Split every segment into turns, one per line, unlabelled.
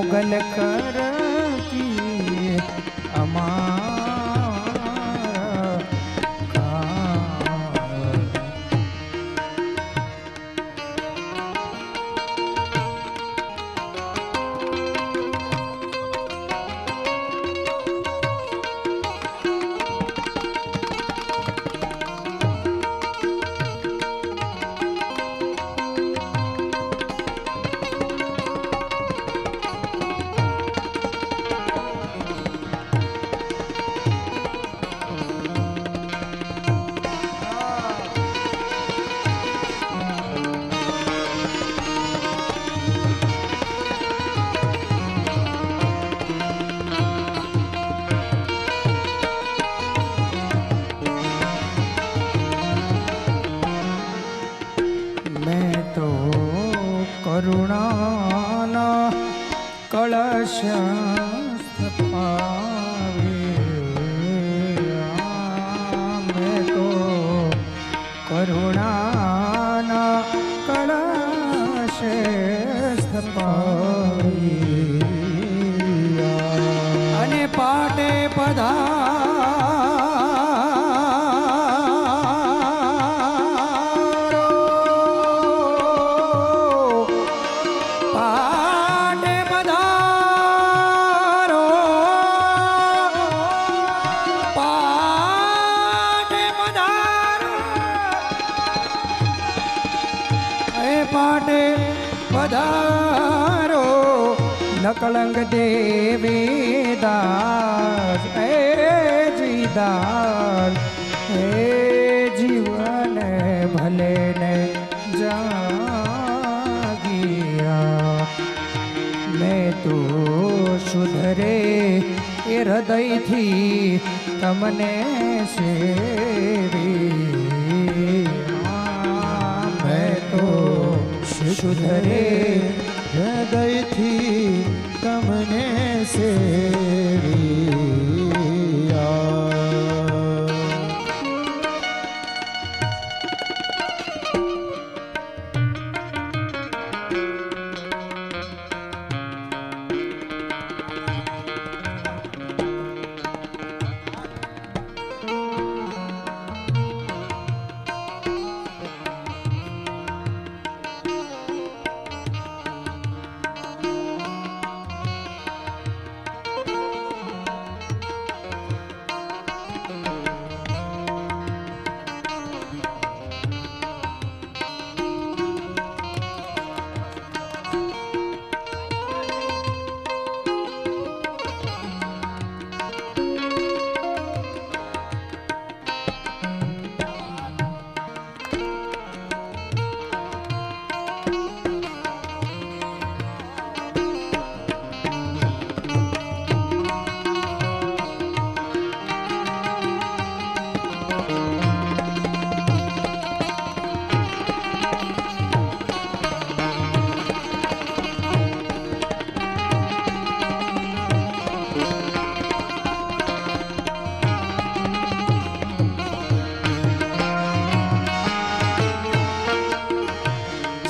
મોગલ કરતી અમારા કાળ. કરુણાના કળશ મેં તો કરુણાના કળશ અને પાટે પાટે પધારો નકલંગ દેવીદાસ હે જીદાસ હે જીવન ભલે ને જાગિયા મેં તો સુધરે એ હૃદયથી તમને સેવી સુધરે હૃદયથી તમને સેવિયા.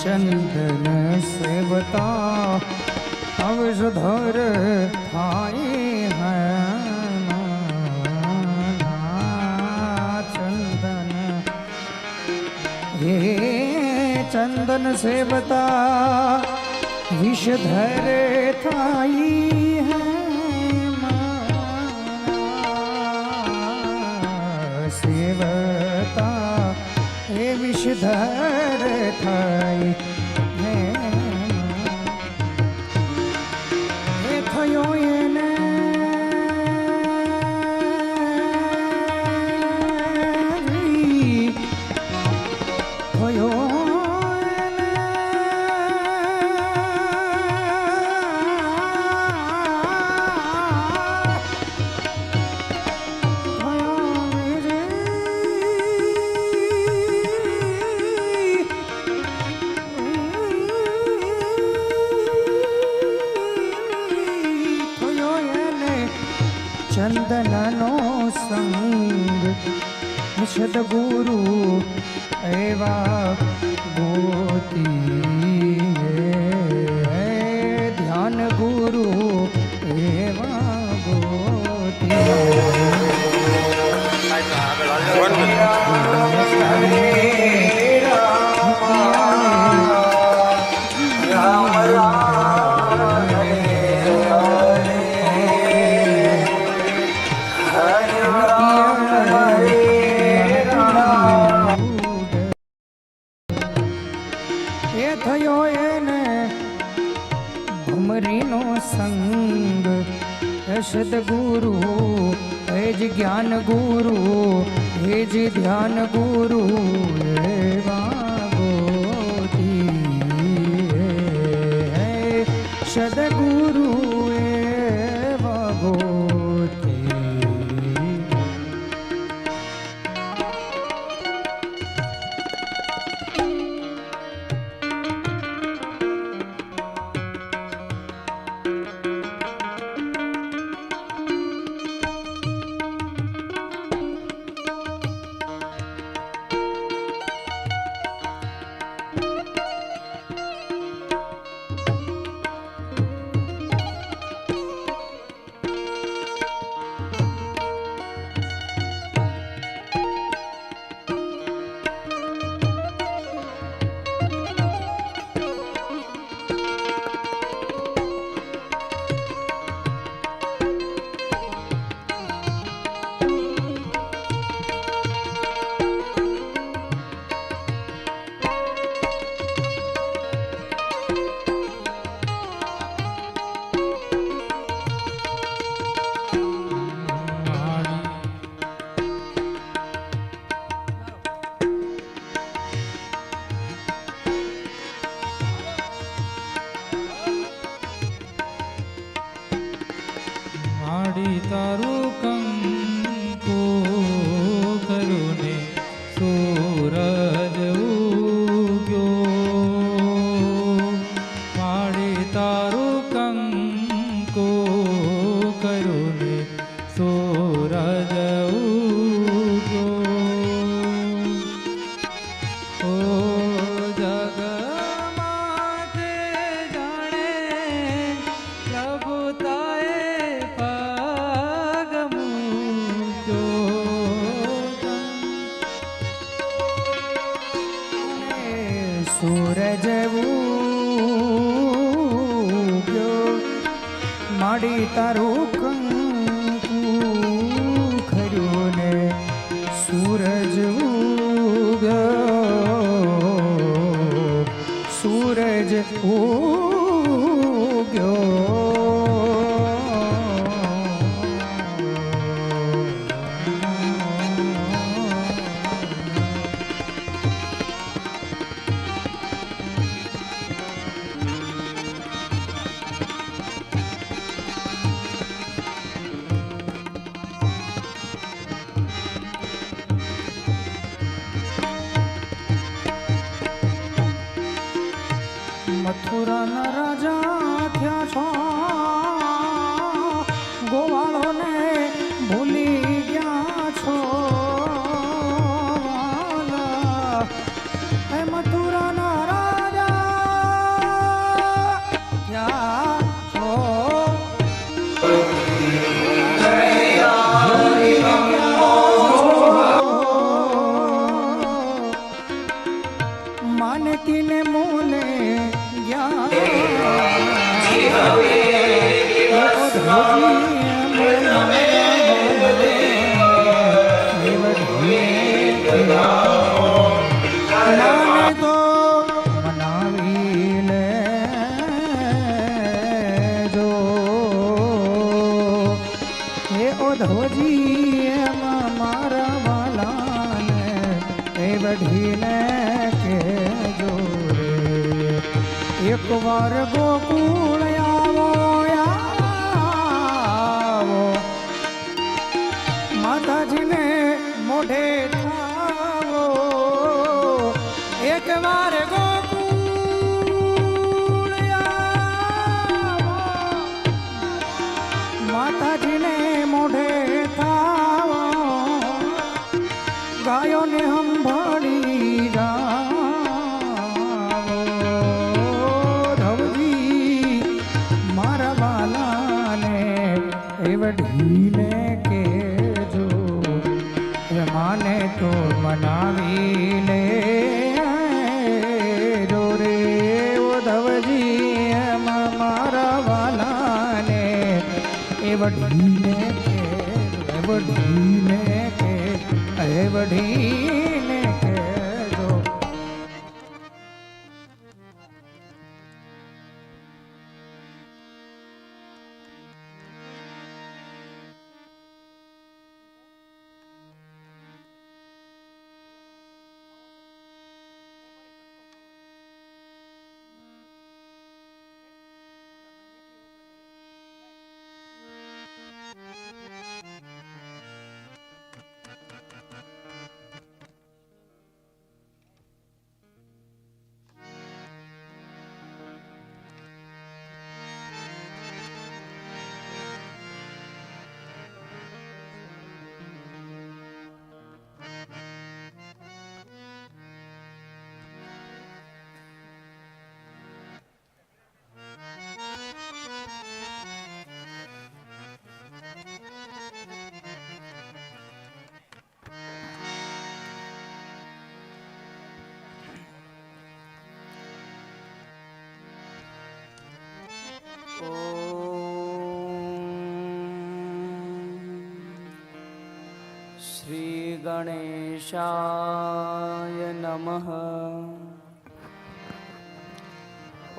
ચંદન સેવતા અવધર થાય ચંદન હે ચંદન સેવતા વિષધર થાય સેવતા હે વિષધર થાય થયો એને થયો ચંદનનો સંગ સદગુરુ એવા ગોતી ધ્યાન ગુરુ થયો એને ભમરીનો સંગ સદ ગુરુ હે જ જ્ઞાન ગુરુ હે જ ધ્યાન ગુરુ એવા ગોતી હે સદગુરુ એવા ગોતી
તારું કંકુ કરુને સૂરજ ઉગ્યો માડી તારું કંકુ કરુને સૂરજ ઉગ્યો ઓ જગમાતે જાણે પ્રભુતાએ
સૂરજ ઉગ્યો માડી તારું કંકુ ખર્યું ને સૂરજ ઉગ્યો સૂરજ ઉગ્યો મથુરાના રાજા થયા છો ગોવાળોને ભૂલી ગયા છો એ મથુરાના રાજા થયા છો માનકીને મોલે મનાવી લેજો હે ઓધોજી એમાં મારા વાલાને એ બઢીને કેજો એક વાર ગોકુળ આવો આવો માતાજીને મોઢે થાવો એક વાર ગોકુળ આવો માતાજીને મોઢે થાવો ગાયોને સંભાળી વઢીને કેજો માને તો મનાવી લે જો રે ઉધવજી મારા વાલાને એ વઢીને વઢીને કેજો
શ્રી ગણેશાય નમઃ.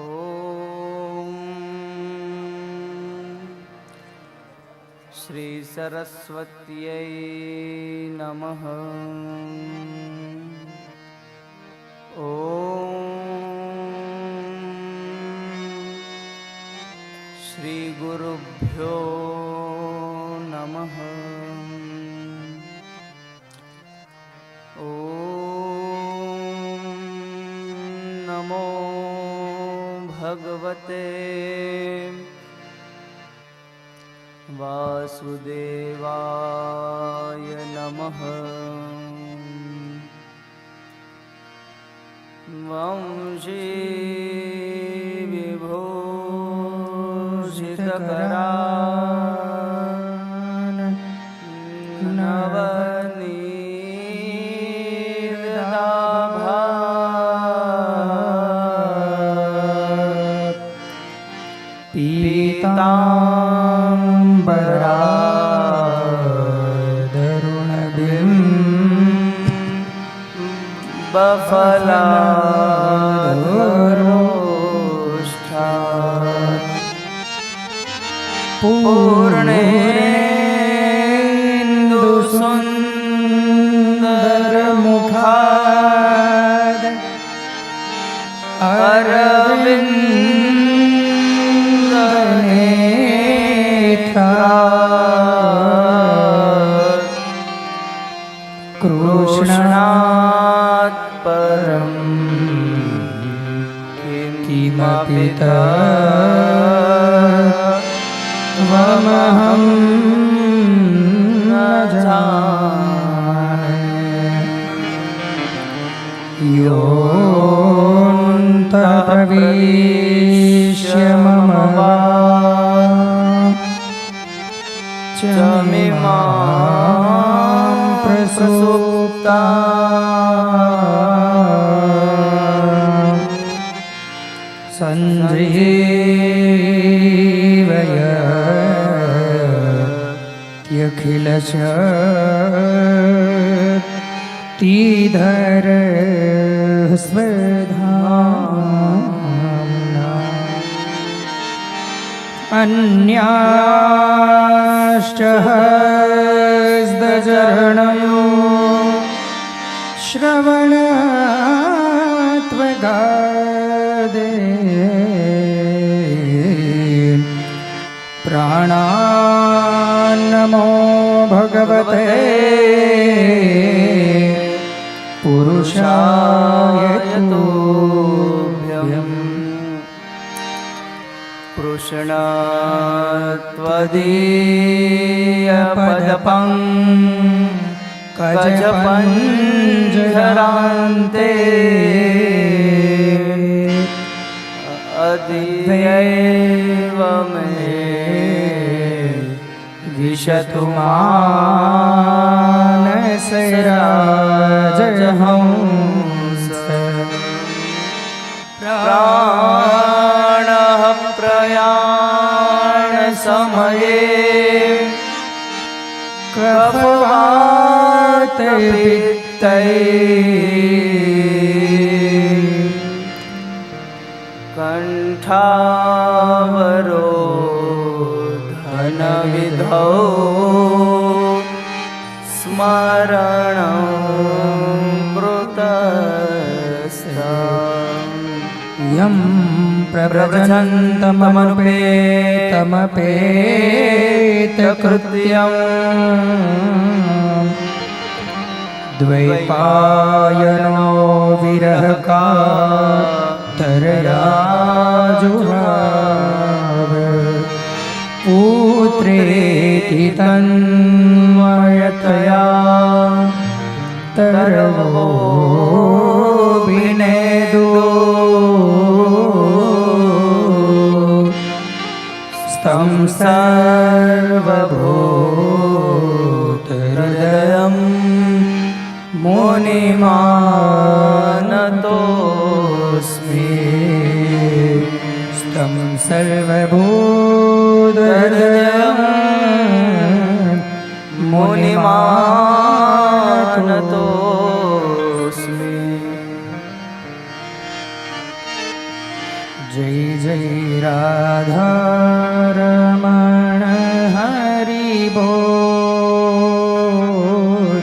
ઓમ શ્રી સરસ્વત્यै નમઃ. શ્રી ગુરુભ્યો નમઃ. ઓમ નમો ભગવતે વાસુદેવાય નમઃ. વંશી વિભૂષિતકરાન નવનીદાભાત
પીતાંબરાદરુણબિંબ
બફલાદરોષ્ઠા પૂર્ણેન્દુ સુંદર મુખાદ અરવિંદ નેત્રા કૃષ્ણાત પરમ કિમપિ તત્વમહં ન જાને. યોऽन्तઃપ્રવિશ્ય મમ વાચમિમાં પ્રસુપ્તાં સંજીવયत्यखिलशक्तिधर स्वधाम्ना अन्याश्च हस्तचरणयो श्रवणत्वगादे प्राणान्नमो भगवते पुरुषाय तुभ्यं. कृष्णत्वदीयपदपङ्कजपञ्जरान्ते अद्यैव मे विशतु मानसे राजहंस. प्राणः प्रयाण समये कफवात पित्तैः कंठावरोधनविधौ स्मरणं कृतस्तं.
यं प्रव्रजन्तमनुपेतमपेतकृत्यं द्वैपायनो विरहकातरयाजुहाव पुत्रेति तन्मयतया तरवो विनेदो स्तं सर्वभूतहृदयं मुनिमानतोऽस्मि. स्तं सर्वभूत तदयं
मुनिमानतोऽस्मि।
जय जय राधा रमण हरि बोल।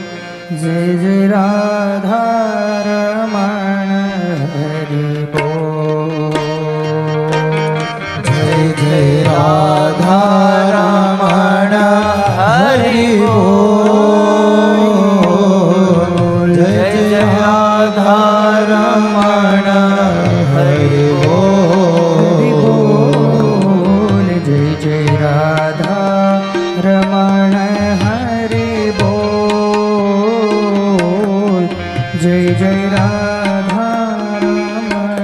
जय जय राधा रमण हरि बोल। जय जय राधा रमण हरि बोल। जय जय राधा रमण हरि बोल। जय जय राधा रमण हरि बोल। जय जय राधा रमण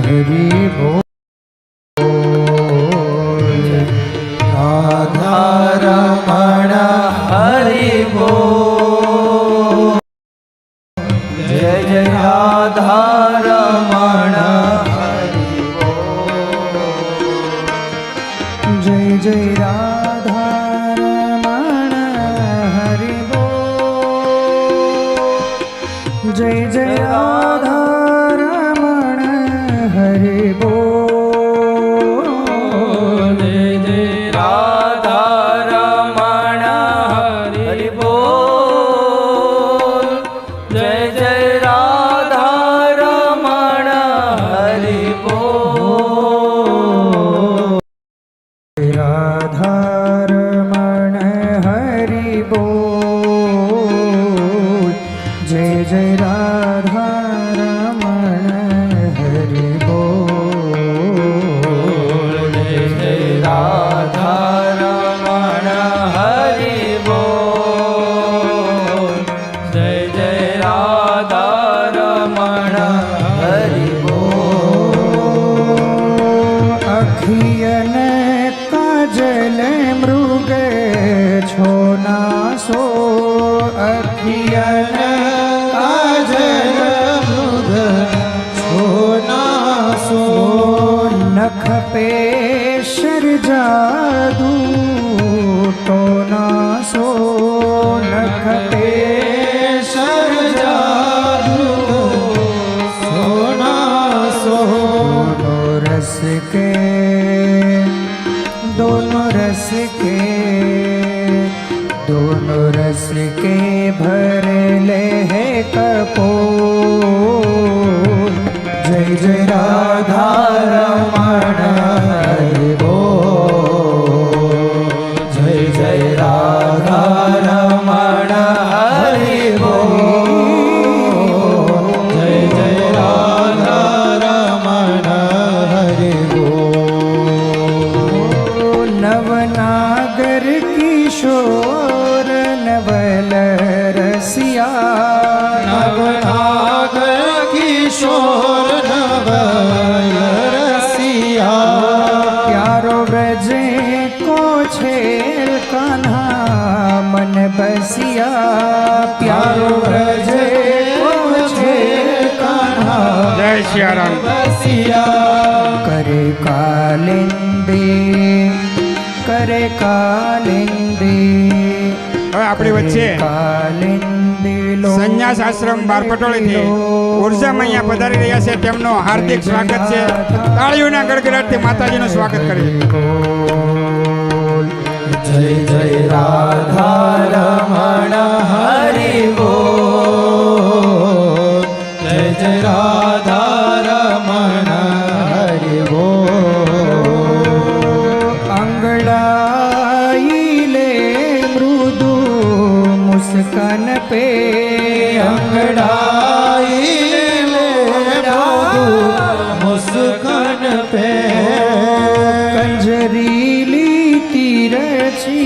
हरि बोल। राधा रमण हरि बोल।
जय जय राधा रमण हरि बोल।
जय जय राधा रमण हरि बोल। जय जय राधा रमण हरि बोल।
जय जय
राधा रमण हरि बोल। जय जय राधा रमण हरि बोल।
राधा रमण हरि बोल। जय जय राधा रमण हरि बोल।
जय जय राधा रमण हरि बोल। जय जय राधा रमण हरि बोल।
अखियन काजल मृग छोना सो। अखियन काजल मृग छोना सो। नख पे शर जादू टोना सो। नख पे शर जादू सोना सो। दोनों रस के दोनों रस के दोनों रस के भर ले है कपोल। जय जय राधा रमण हरि बोल। जय जय राधा रमण हरि बोल। जय जय राधा रमण हरि बोल। नवनागर किशोर नवल रसिया। नवनागर किशोर नवल रसिया। प्यारो ब्रजे को छेल कान्हा मन बसिया। प्यारो ब्रजे को छेल कान्हा
जय सियाराम।
बसिया। करे कालिंदी करे कालिंदी।
હવે આપણી વચ્ચે સંન્યાસ આશ્રમ બારપટોળીથી ઉર્જામાં અહીંયા પધારી રહ્યા છે, તેમનું હાર્દિક સ્વાગત છે. તાળીઓના ગડગડાટથી માતાજીનું સ્વાગત કરીએ.
જય જય રાધા રમણ હરિ બોલ. જય જય રાધા રમણ હરિ બોલ. અંગડાઈ લે મૃદુ મુસ્કાન पे. अंगड़ाई ले मृदु मुस्कान पे. कंजरीली तिरछी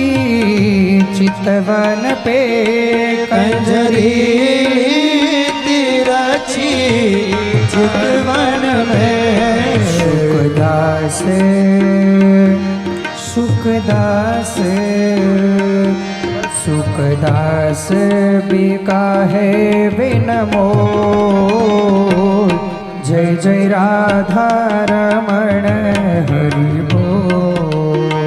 चितवन पे. कंजरीली तिरछी चितवन में. सुखदास सुखदास सुखदास बिका है विनमोल. जय जय राधा रमण हरि बोल.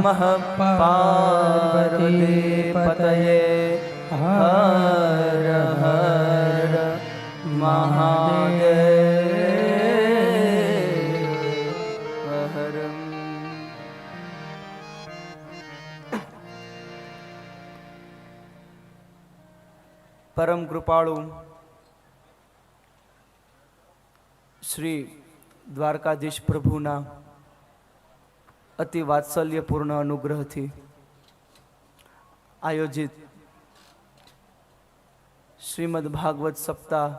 નમઃ પાર્વતી પતયે હર હર મહાદેવ હર. પરમ કૃપાળુ શ્રી દ્વારકાધીશ પ્રભુના અતિ વાત્સલ્યપૂર્ણ અનુગ્રહથી આયોજિત શ્રીમદ ભાગવત સપ્તાહ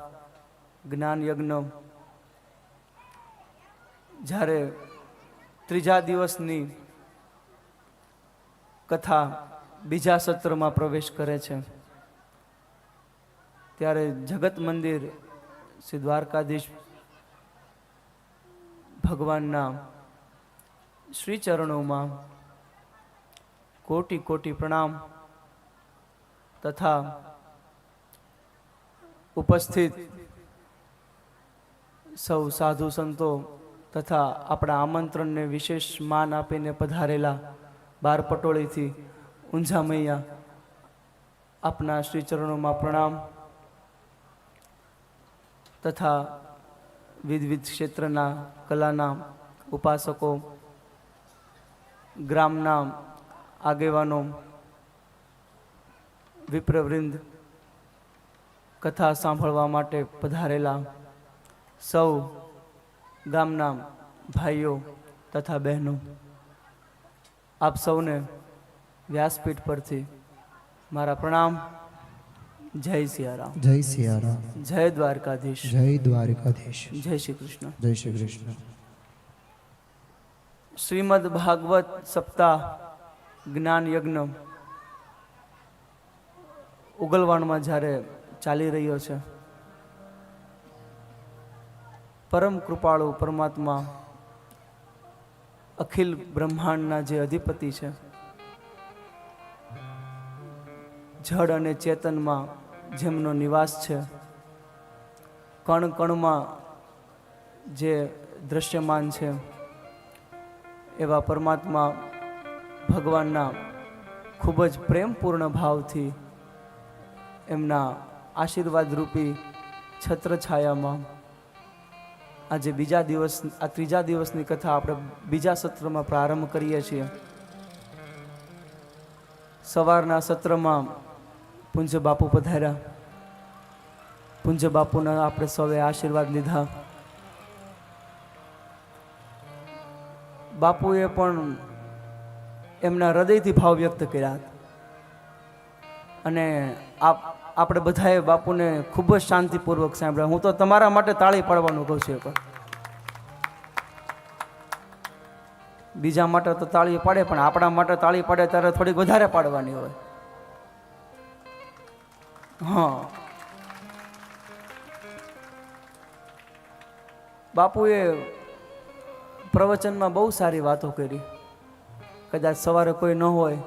જ્ઞાન યજ્ઞ જ્યારે ત્રીજા દિવસની કથા બીજા સત્રમાં પ્રવેશ કરે છે ત્યારે જગત મંદિર શ્રી દ્વારકાધીશ ભગવાનના શ્રી ચરણોમાં કોટી કોટી પ્રણામ તથા ઉપસ્થિત સૌ સાધુ સંતો તથા આપણા આમંત્રણને વિશેષ માન આપીને પધારેલા બાર પટોળીથી ઊંઝા મૈયા આપના શ્રી ચરણોમાં પ્રણામ તથા વિવિધ ક્ષેત્રના કલાના ઉપાસકો, ગ્રામના આગેવાનો, વિપ્રવૃંદ, કથા સાંભળવા માટે પધારેલા સૌ ગામના ભાઈઓ તથા બહેનો, આપ સૌને વ્યાસપીઠ પરથી મારા પ્રણામ. જય સિયારામ.
જય સિયારામ.
જય દ્વારકાધીશ.
જય દ્વારકાધીશ.
જય શ્રી કૃષ્ણ.
જય શ્રી કૃષ્ણ.
શ્રીમદ ભાગવત સપ્તાહ જ્ઞાન યજ્ઞ ઉગલવાણમાં જ્યારે ચાલી રહ્યો છે, પરમ કૃપાળુ પરમાત્મા અખિલ બ્રહ્માંડના જે અધિપતિ છે, જડ અને ચેતનમાં જેમનો નિવાસ છે, કણ કણમાં જે દ્રશ્યમાન છે, એવા પરમાત્મા ભગવાનના ખૂબ જ પ્રેમપૂર્ણ ભાવથી એમના આશીર્વાદ રૂપી છત્રછાયામાં આજે આ ત્રીજા દિવસની કથા આપણે બીજા સત્રમાં પ્રારંભ કરીએ છીએ. સવારના સત્રમાં પૂજ્ય બાપુ પધાર્યા. પૂજ્ય બાપુના આપણે સૌએ આશીર્વાદ લીધા. બાપુએ પણ એમના હૃદયથી ભાવ વ્યક્ત કર્યા અને આપણે બધાએ બાપુને ખૂબ જ શાંતિપૂર્વક સાંભળ્યા. હું તો તમારા માટે તાળી પાડવાનું કહું છું. પણ બીજા માટે તો તાળી પાડે, પણ આપણા માટે તાળી પાડે ત્યારે થોડીક વધારે પાડવાની હોય. હા, બાપુએ પ્રવચનમાં બહુ સારી વાતો કરી. કદાચ સવારે કોઈ ન હોય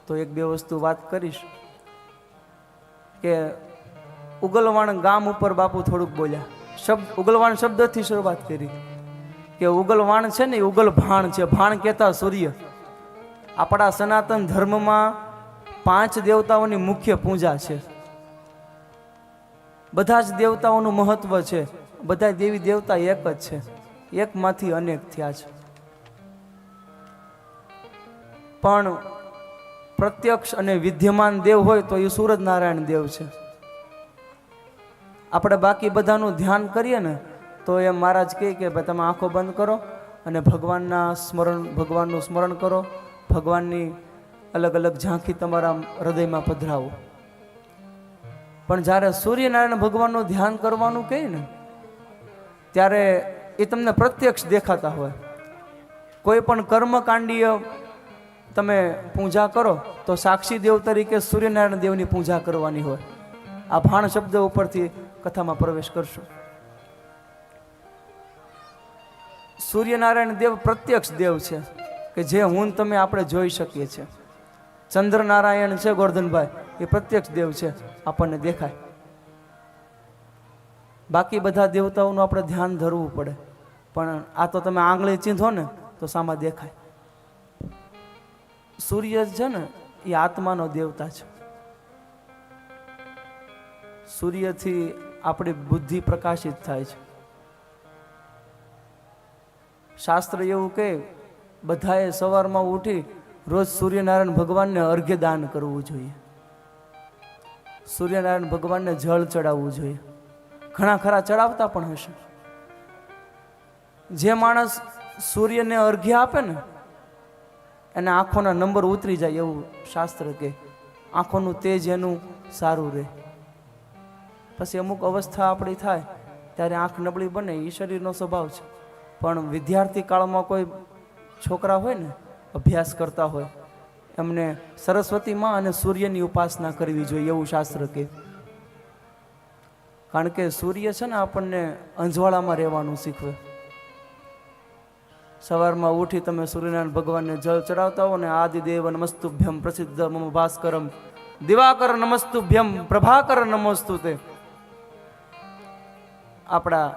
તો એક બે વસ્તુ વાત કરીશ કે ઉગલવાણ ગામ ઉપર બાપુ થોડુંક બોલ્યા. ઉગલવાણ શબ્દથી શરૂઆત કરી કે ઉગલવાણ છે ને, ઉગલ ભાણ છે. ભાણ કહેતા સૂર્ય. આપણા સનાતન ધર્મમાં 5 દેવતાઓની મુખ્ય પૂજા છે. બધા જ દેવતાઓનું મહત્વ છે. બધા દેવી દેવતા એક જ છે, એકમાંથી અનેક થયા છે. પણ પ્રત્યક્ષ અને વિદ્યમાન દેવ હોય તો એ સૂરજનારાયણ દેવ છે. આપણે બાકી બધાનું ધ્યાન કરીએ ને તો એ મહારાજ કહે કે ભાઈ તમે આંખો બંધ કરો અને ભગવાનનું સ્મરણ કરો. ભગવાનની અલગ અલગ ઝાંખી તમારા હૃદયમાં પધરાવો. પણ જ્યારે સૂર્યનારાયણ ભગવાનનું ધ્યાન કરવાનું કહે ને ત્યારે એ તમને પ્રત્યક્ષ દેખાતા હોય. કોઈ પણ કર્મકાંડીય તમે પૂજા કરો તો સાક્ષી દેવ તરીકે સૂર્યનારાયણ દેવની પૂજા કરવાની હોય. આ ભાણ શબ્દ ઉપરથી કથામાં પ્રવેશ કરશું. સૂર્યનારાયણ દેવ પ્રત્યક્ષ દેવ છે કે જે હું તમે આપણે જોઈ શકીએ છીએ. ચંદ્રનારાયણ છે ગોરધનભાઈ, એ પ્રત્યક્ષ દેવ છે, આપણને દેખાય. બાકી બધા દેવતાઓનું આપણે ધ્યાન ધરવું પડે. પણ આ તો તમે આંગળી ચીંધો ને તો સામા દેખાય. સૂર્ય છે ને એ આત્માનો દેવતા છે. સૂર્યથી આપણી બુદ્ધિ પ્રકાશિત થાય છે. શાસ્ત્ર એવું કહે બધાએ સવારમાં ઉઠી રોજ સૂર્યનારાયણ ભગવાનને અર્ઘ્ય દાન કરવું જોઈએ. સૂર્યનારાયણ ભગવાનને જળ ચડાવવું જોઈએ. ઘણા ખરા ચડાવતા પણ હશે. જે માણસ સૂર્યને અર્ઘ્ય આપે ને એને આંખોના નંબર ઉતરી જાય એવું શાસ્ત્ર કહે. આંખોનું તેજ એનું સારું રહે. પછી અમુક અવસ્થા આપણી થાય ત્યારે આંખ નબળી બને, એ શરીરનો સ્વભાવ છે. પણ વિદ્યાર્થી કાળમાં કોઈ છોકરા હોય ને, અભ્યાસ કરતા હોય, એમને સરસ્વતી માં અને સૂર્યની ઉપાસના કરવી જોઈએ એવું શાસ્ત્ર કહે. કારણ કે સૂર્ય છે ને આપણને અંજવાળામાં રહેવાનું શીખવે. સવારમાં ઉઠી તમે સૂર્યનારાયણ ભગવાનને જળ ચડાવતા હો ને, આદિદેવ નમસ્તુભ્યમ પ્રસિદ્ધ મમ ભાસ્કરમ દિવાકર નમસ્તુભ્યમ પ્રભાકર નમસ્તુતે. આપણા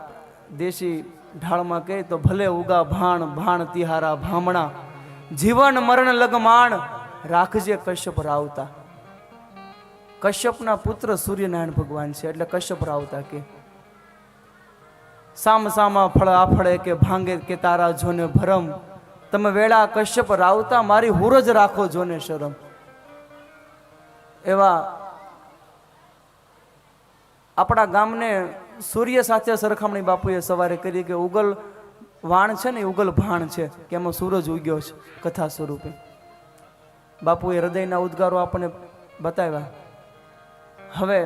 દેશી ઢાળમાં કહે તો ભલે ઉગા ભાણ ભાણ તિહારા ભામણા જીવન મરણ લગમાણ રાખજે કશ્યપ રાવતા. કશ્યપના પુત્ર સૂર્યનારાયણ ભગવાન છે એટલે કશ્યપ રાવતા કે સામ સામા ફળ આફળે કે ભાંગે કે તારા જોને ભરમ તમે વેળા કશ્યપ રાવતા મારી હુરજ રાખો જોને શરમ. એવા આપણા ગામને સૂર્ય સાથે સરખામણી બાપુએ સવારે કરી કે ઉગલ વાણ છે ને ઉગલ ભાણ છે કે એમાં સૂરજ ઉગ્યો છે કથા સ્વરૂપે. બાપુએ હૃદયના ઉદ્ગારો આપણને બતાવ્યા. હવે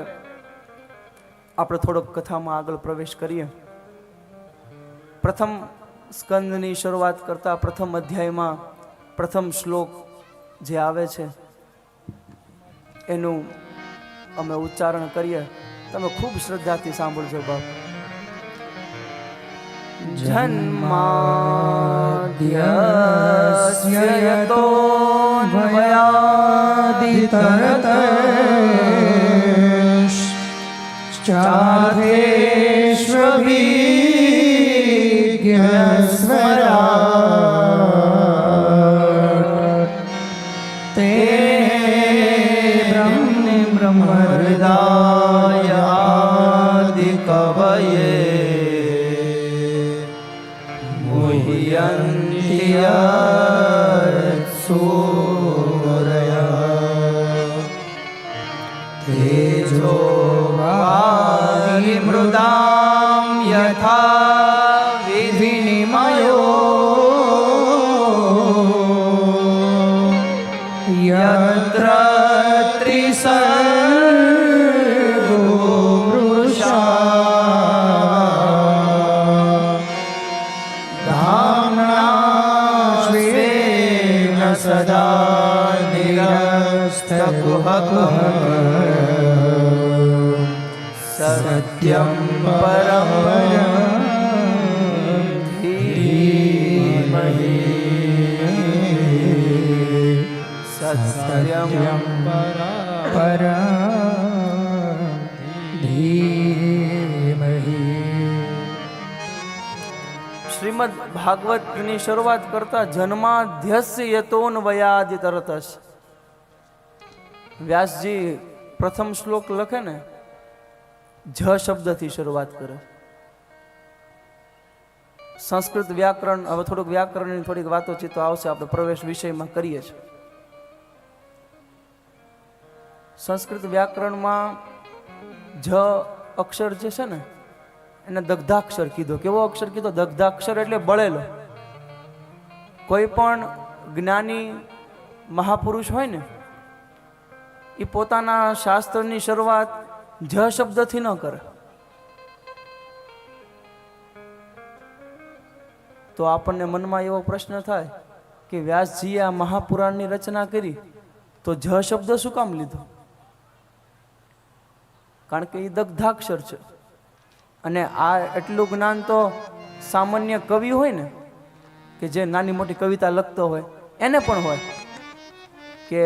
આપણે થોડોક કથામાં આગળ પ્રવેશ કરીએ. પ્રથમ સ્કંદની શરૂઆત કરતા પ્રથમ અધ્યાયમાં પ્રથમ શ્લોક જે આવે છે એનું અમે ઉચ્ચારણ કરીએ. તમે ખૂબ શ્રદ્ધાથી સાંભળજો બાપ. જન્માદ્યસ્ય
યતોન્વયાદિતરતશ્ચાધેષ્વભીર્યસ્મરાટ તે બ્રહ્મહૃદાયાદિકવયે મુહ્યન્તિ યત્સૂરયः તેજો વારિમૃદાં યથા વિનિમયો યત્ર ત્રિસર્ગો વૃષા ધામ્ના સ્વેન સદા નિરસ્તકુહકઃ સત્યમ પરમ ધીમહિ સત્યમ પરમ ધીમહિ.
શ્રીમદ ભાગવતની શરૂઆત કરતા જન્માધ્યસ્ય યતોન્વયાદિતરતશ્. વ્યાસજી પ્રથમ શ્લોક લખે ને જ શબ્દથી શરૂઆત કરે. સંસ્કૃત વ્યાકરણ, હવે થોડુંક વ્યાકરણની થોડીક વાતોચીતો આવશે, આપણે પ્રવેશ વિષયમાં કરીએ છીએ. સંસ્કૃત વ્યાકરણમાં જ અક્ષર જે છે ને એને દગ્ધાક્ષર કીધો. કેવો અક્ષર કીધો? દગ્ધાક્ષર એટલે બળેલો. કોઈ પણ જ્ઞાની મહાપુરુષ હોય ને એ પોતાના શાસ્ત્રની શરૂઆત જ શબ્દથી ન કરે. તો આપણને મનમાં એવો પ્રશ્ન થાય કે વ્યાસજીએ આ મહાપુરાણની રચના કરી તો જ શબ્દ શું કામ લીધો? કારણ કે એ દગ્ધાક્ષર છે. અને આ એટલું જ્ઞાન તો સામાન્ય કવિ હોય ને કે જે નાની મોટી કવિતા લખતો હોય એને પણ હોય કે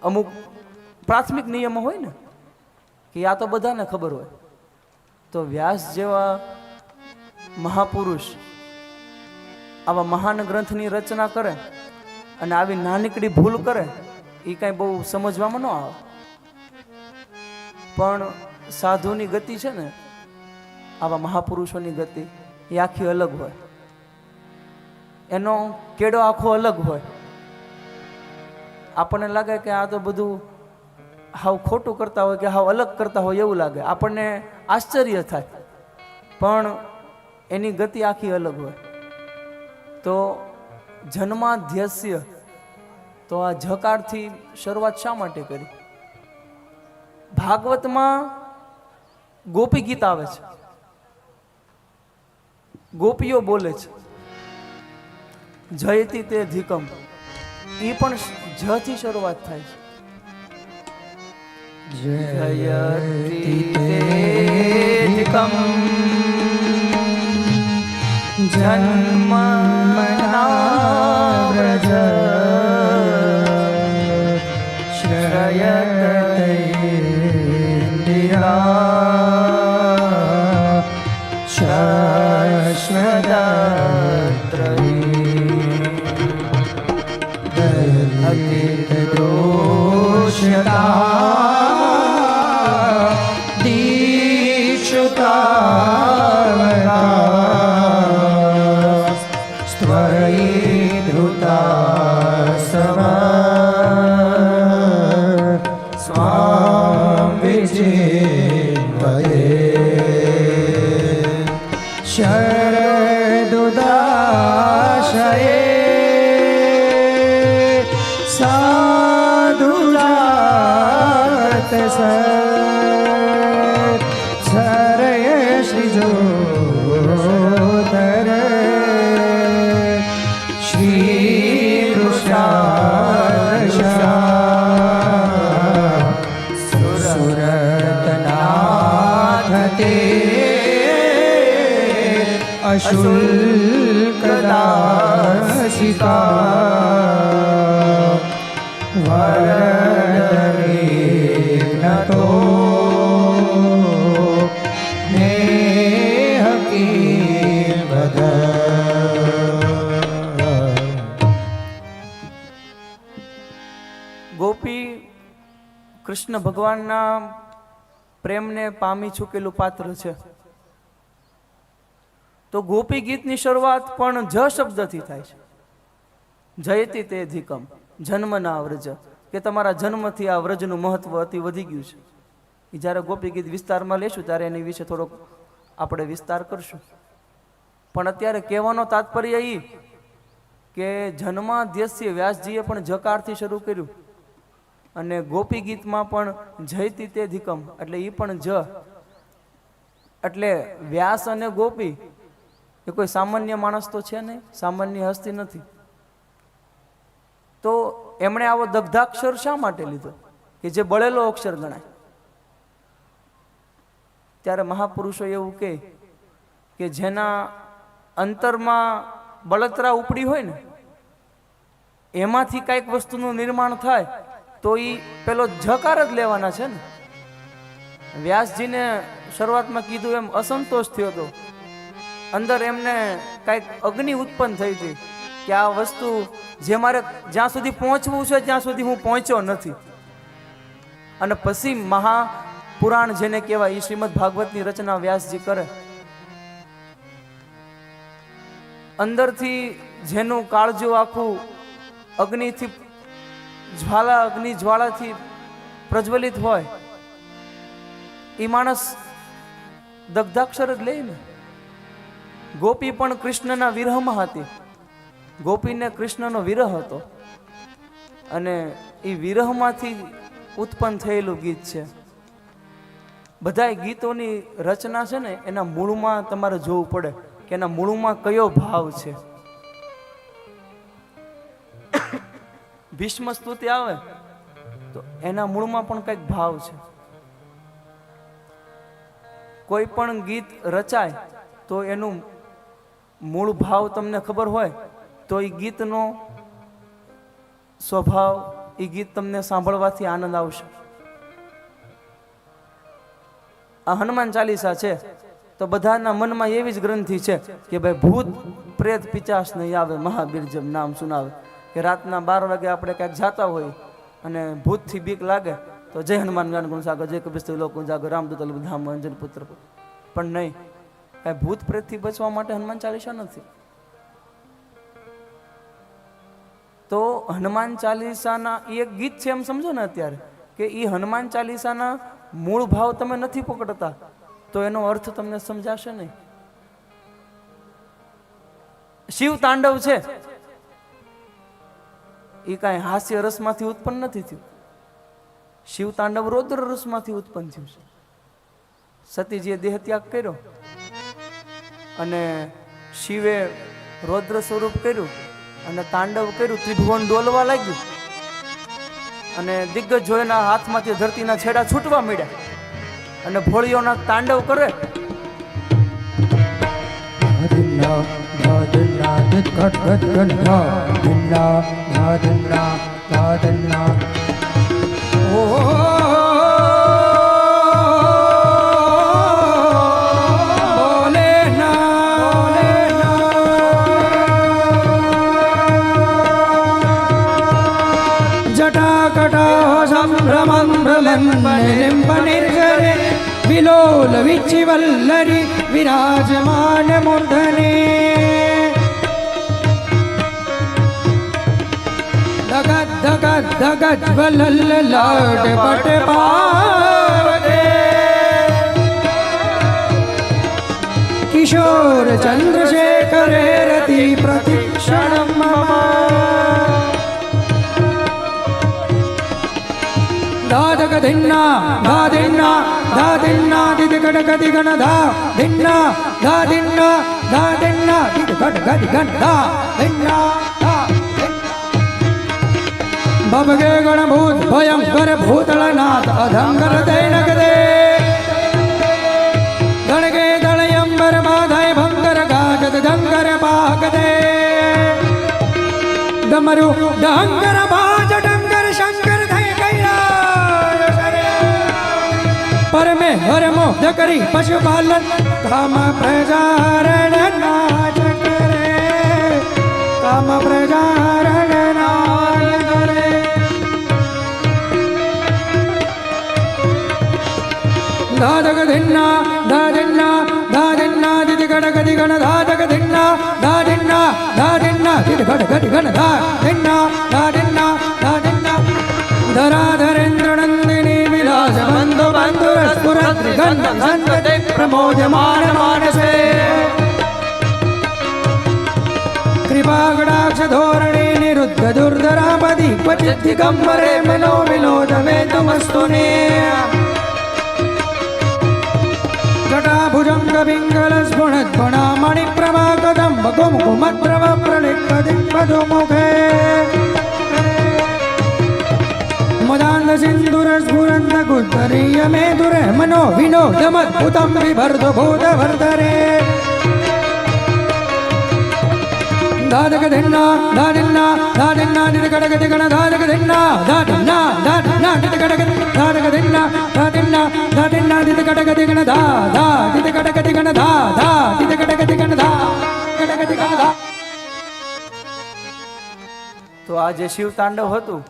અમુક પ્રાથમિક નિયમો હોય ને કે આ તો બધાને ખબર હોય. તો વ્યાસ જેવા મહાપુરુષ આવા મહાન ગ્રંથની રચના કરે અને આવી નાનકડી ભૂલ કરે એ કાંઈ બહુ સમજવામાં ન આવે. પણ સાધુની ગતિ છે ને, આવા મહાપુરુષોની ગતિ એ આખી અલગ હોય, એનો કેડો આખો અલગ હોય. આપણને લાગે કે આ તો બધું હાવ ખોટું કરતા હોય કે હાવ અલગ કરતા હોય એવું લાગે, આપણને આશ્ચર્ય થાય, પણ એની ગતિ આખી અલગ હોય. તો જન્માધ્યસ્ય, તો આ ઝકારથી શરૂઆત શા માટે કરી? ભાગવતમાં ગોપી ગીત આવે છે, ગોપીઓ બોલે છે જયતી તે ધિકમ, એ પણ જ થી શરૂઆત થાય છે. જયતી તે ધિકમ જન્મના વ્રજ શ્રયતે ઇન્દિરા અશુલ્કદાસિકા વરદવિઘ્નતો નેહકીર્વદ. ગોપી કૃષ્ણ ભગવાનના પ્રેમને પામી ચૂકેલું પાત્ર છે. તો ગોપી ગીતની શરૂઆત પણ જ શબ્દથી થાય છે. જયતી તે ધિકમ, જન્મના વ્રજ, કે તમારા જન્મથી આ વ્રજનું મહત્વ અતિ વધી ગયું છે. એ જ્યારે ગોપી ગીત વિસ્તારમાં લેશું ત્યારે એની વિશે થોડોક આપણે વિસ્તાર કરશું. પણ અત્યારે કહેવાનો તાત્પર્ય એ કે જન્માદ્યસ્ય વ્યાસજીએ પણ જકારથી શરૂ કર્યું, અને ગોપી ગીતમાં પણ જયતી તે ધિકમ એટલે એ પણ જ. એટલે વ્યાસ અને ગોપી એ કોઈ સામાન્ય માણસ તો છે નહીં, સામાન્ય હસ્તી નથી. તો એમણે આવો દગ્ધાક્ષર શા માટે લીધો કે જે બળેલો અક્ષર ગણાય? ત્યારે મહાપુરુષો એવું કહે કે જેના અંતરમાં બળતરા ઉપડી હોય ને, એમાંથી કાંઈક વસ્તુનું નિર્માણ થાય તો એ પેલો જકાર જ લેવાના છે ને. વ્યાસજીને શરૂઆતમાં કીધું એમ અસંતોષ થયો હતો, અંદર એમને કાંઈક અગ્નિ ઉત્પન્ન થઈ હતી કે આ વસ્તુ જે મારે જ્યાં સુધી પહોંચવું છે ત્યાં સુધી હું પહોંચ્યો નથી. અને પછી મહાપુરાણ જેને કહેવાય એ શ્રીમદ ભાગવતની રચના વ્યાસજી કરે. અંદરથી જેનું કાળજું આખું અગ્નિથી અગ્નિ જ્વાળાથી પ્રજ્વલિત હોય એ માણસ દગ્ધાક્ષર જ લે ને. ગોપી પણ કૃષ્ણના વિરહમાં હતી. ગોપીને કૃષ્ણનો વિરહ હતો, અને એ વિરહમાંથી ઉત્પન્ન થયેલું ગીત છે. બધાય ગીતોની રચના છે ને એના મૂળમાં તમારે જોવું પડે કે એના મૂળમાં કયો ભાવ છે. ભીષ્મ સ્તુતિ આવે તો એના મૂળમાં પણ કંઈક ભાવ છે. કોઈ પણ ગીત રચાય તો એનું મૂળ ભાવ તમને ખબર હોય તો એ ગીતનો સ્વભાવ, એ ગીત તમને સાંભળવાથી આનંદ આવશે. આ હનુમાન ચાલીસા છે તો બધાના મનમાં એવી જ ગ્રંથિ છે કે ભાઈ ભૂત પ્રેત પિચાસ નહીં આવે, મહાબીર જબ નામ સુનાવે. કે રાતના 12 વાગે આપણે ક્યાંક જાતા હોય અને ભૂતથી બીક લાગે તો જય હનુમાન જ્ઞાન ગુણ સાગર જય કપિસ્તુ લોક જાગર રામદૂત ધામ અંજન પુત્ર, પણ નહીં, કાંઈ ભૂત પ્રેતથી બચવા માટે હનુમાન ચાલીસા નથી. તો હનુમાન ચાલીસાના એક ગીત છે એમ સમજો ને અત્યારે, કે એ હનુમાન ચાલીસાના મૂળ ભાવ તમે નથી પકડતા તો એનો અર્થ તમને સમજાશે નહીં. શિવ તાંડવ છે એ કાંઈ હાસ્ય રસમાંથી ઉત્પન્ન નથી થયું. શિવ તાંડવ રૌદ્ર રસમાંથી ઉત્પન્ન થયું છે. સતીજીએ દેહ ત્યાગ કર્યો અને શિવે રૌદ્ર સ્વરૂપ કર્યું અને તાંડવ કર્યું, ત્રિભુવન ડોલવા લાગ્યું અને દિગ્ગજોના હાથમાંથી ધરતીના છેડા છૂટવા મળ્યા અને ભોળીઓના તાંડવ કરે.
વિલોલ વિચિવલ્લરી વિરાજમાન મૂર્ધને ધગત ધગત ધગત વલલ લાડ પટ પાવતે કિશોર ચંદ્રશેખરે રતિ પ્રતિક્ષણમ દાદક ધિન્ના દાદિન્ના દાદિન્ના દિદ ગણગતિ ગણ ધા ધિન્ના દાદિન્ના દાદિન્ના દિદ ગણગતિ ગણ ધા ધિન્ના ભવગે ગણભૂત ભયંકર ભૂતળનાથ અધંકર દૈનગદે ગણગે દળયંબર બાધાય ભંકર ગાજત ધંકર પાકદે ડમરુ ડંકર બાજ ડંકર શંકર ધય કૈલાસ પરમે હર મોહ કરી પશુપાલન કામ પ્રજારણ નાચ કરે કામ પ્રજારણ નાચ કરે દાદક ધિન્ના દાદિન્ના દાદિન્ના દિદ ગણગતિ ગણ દાદક ધિન્ના દાદિન્ના દાદિન્ના દિદ ગણગતિ ગણ દાદિન્ના દાદિન્ના દાદિન્ના ધરાધરેન્દ્ર નંદિની વિલાસ બંધુ બંધુ સ્ફુરત ગંધ સંતતે પ્રમોદમાન માનસે કૃપાગડાક્ષ ધોરણી નિરુદ્ધ દુર્ધરાપતિ ક્વચિત દિગંબરે મનો વિલોદ વેતુમસ્તુને જટાભુજંગ પિંગલ સ્ફુણદ્ગુણા મણિપ્રભા કદંબ કુમકુમદ્રવ પ્રલિપ્પદિપદો મુખે મદાંધ સિંદુર સ્ફુરંત ગુદ્ધરીય મેધુરે મનો વિનોદમદ્ભુતમ વિભર્દ ભૂતભર્ધરે દાદક ધિન્ના દાદિન્ના દાદિન્ના દિદ ગણગતિ ગણ દાદક ધિન્ના દાદિન્ના દાદિન્ના દિદ ગણગતિ દાદક ધિન્ના દાદિન્ના દાદિન્ના દિદ ગણગતિ ગણ ધા ધા દિદ ગણગતિ ગણ ધા ધા દિદ ગણગતિ ગણ ધા ગણગતિ ગણ ધા.
તો આ જે શિવ તાંડવ હતું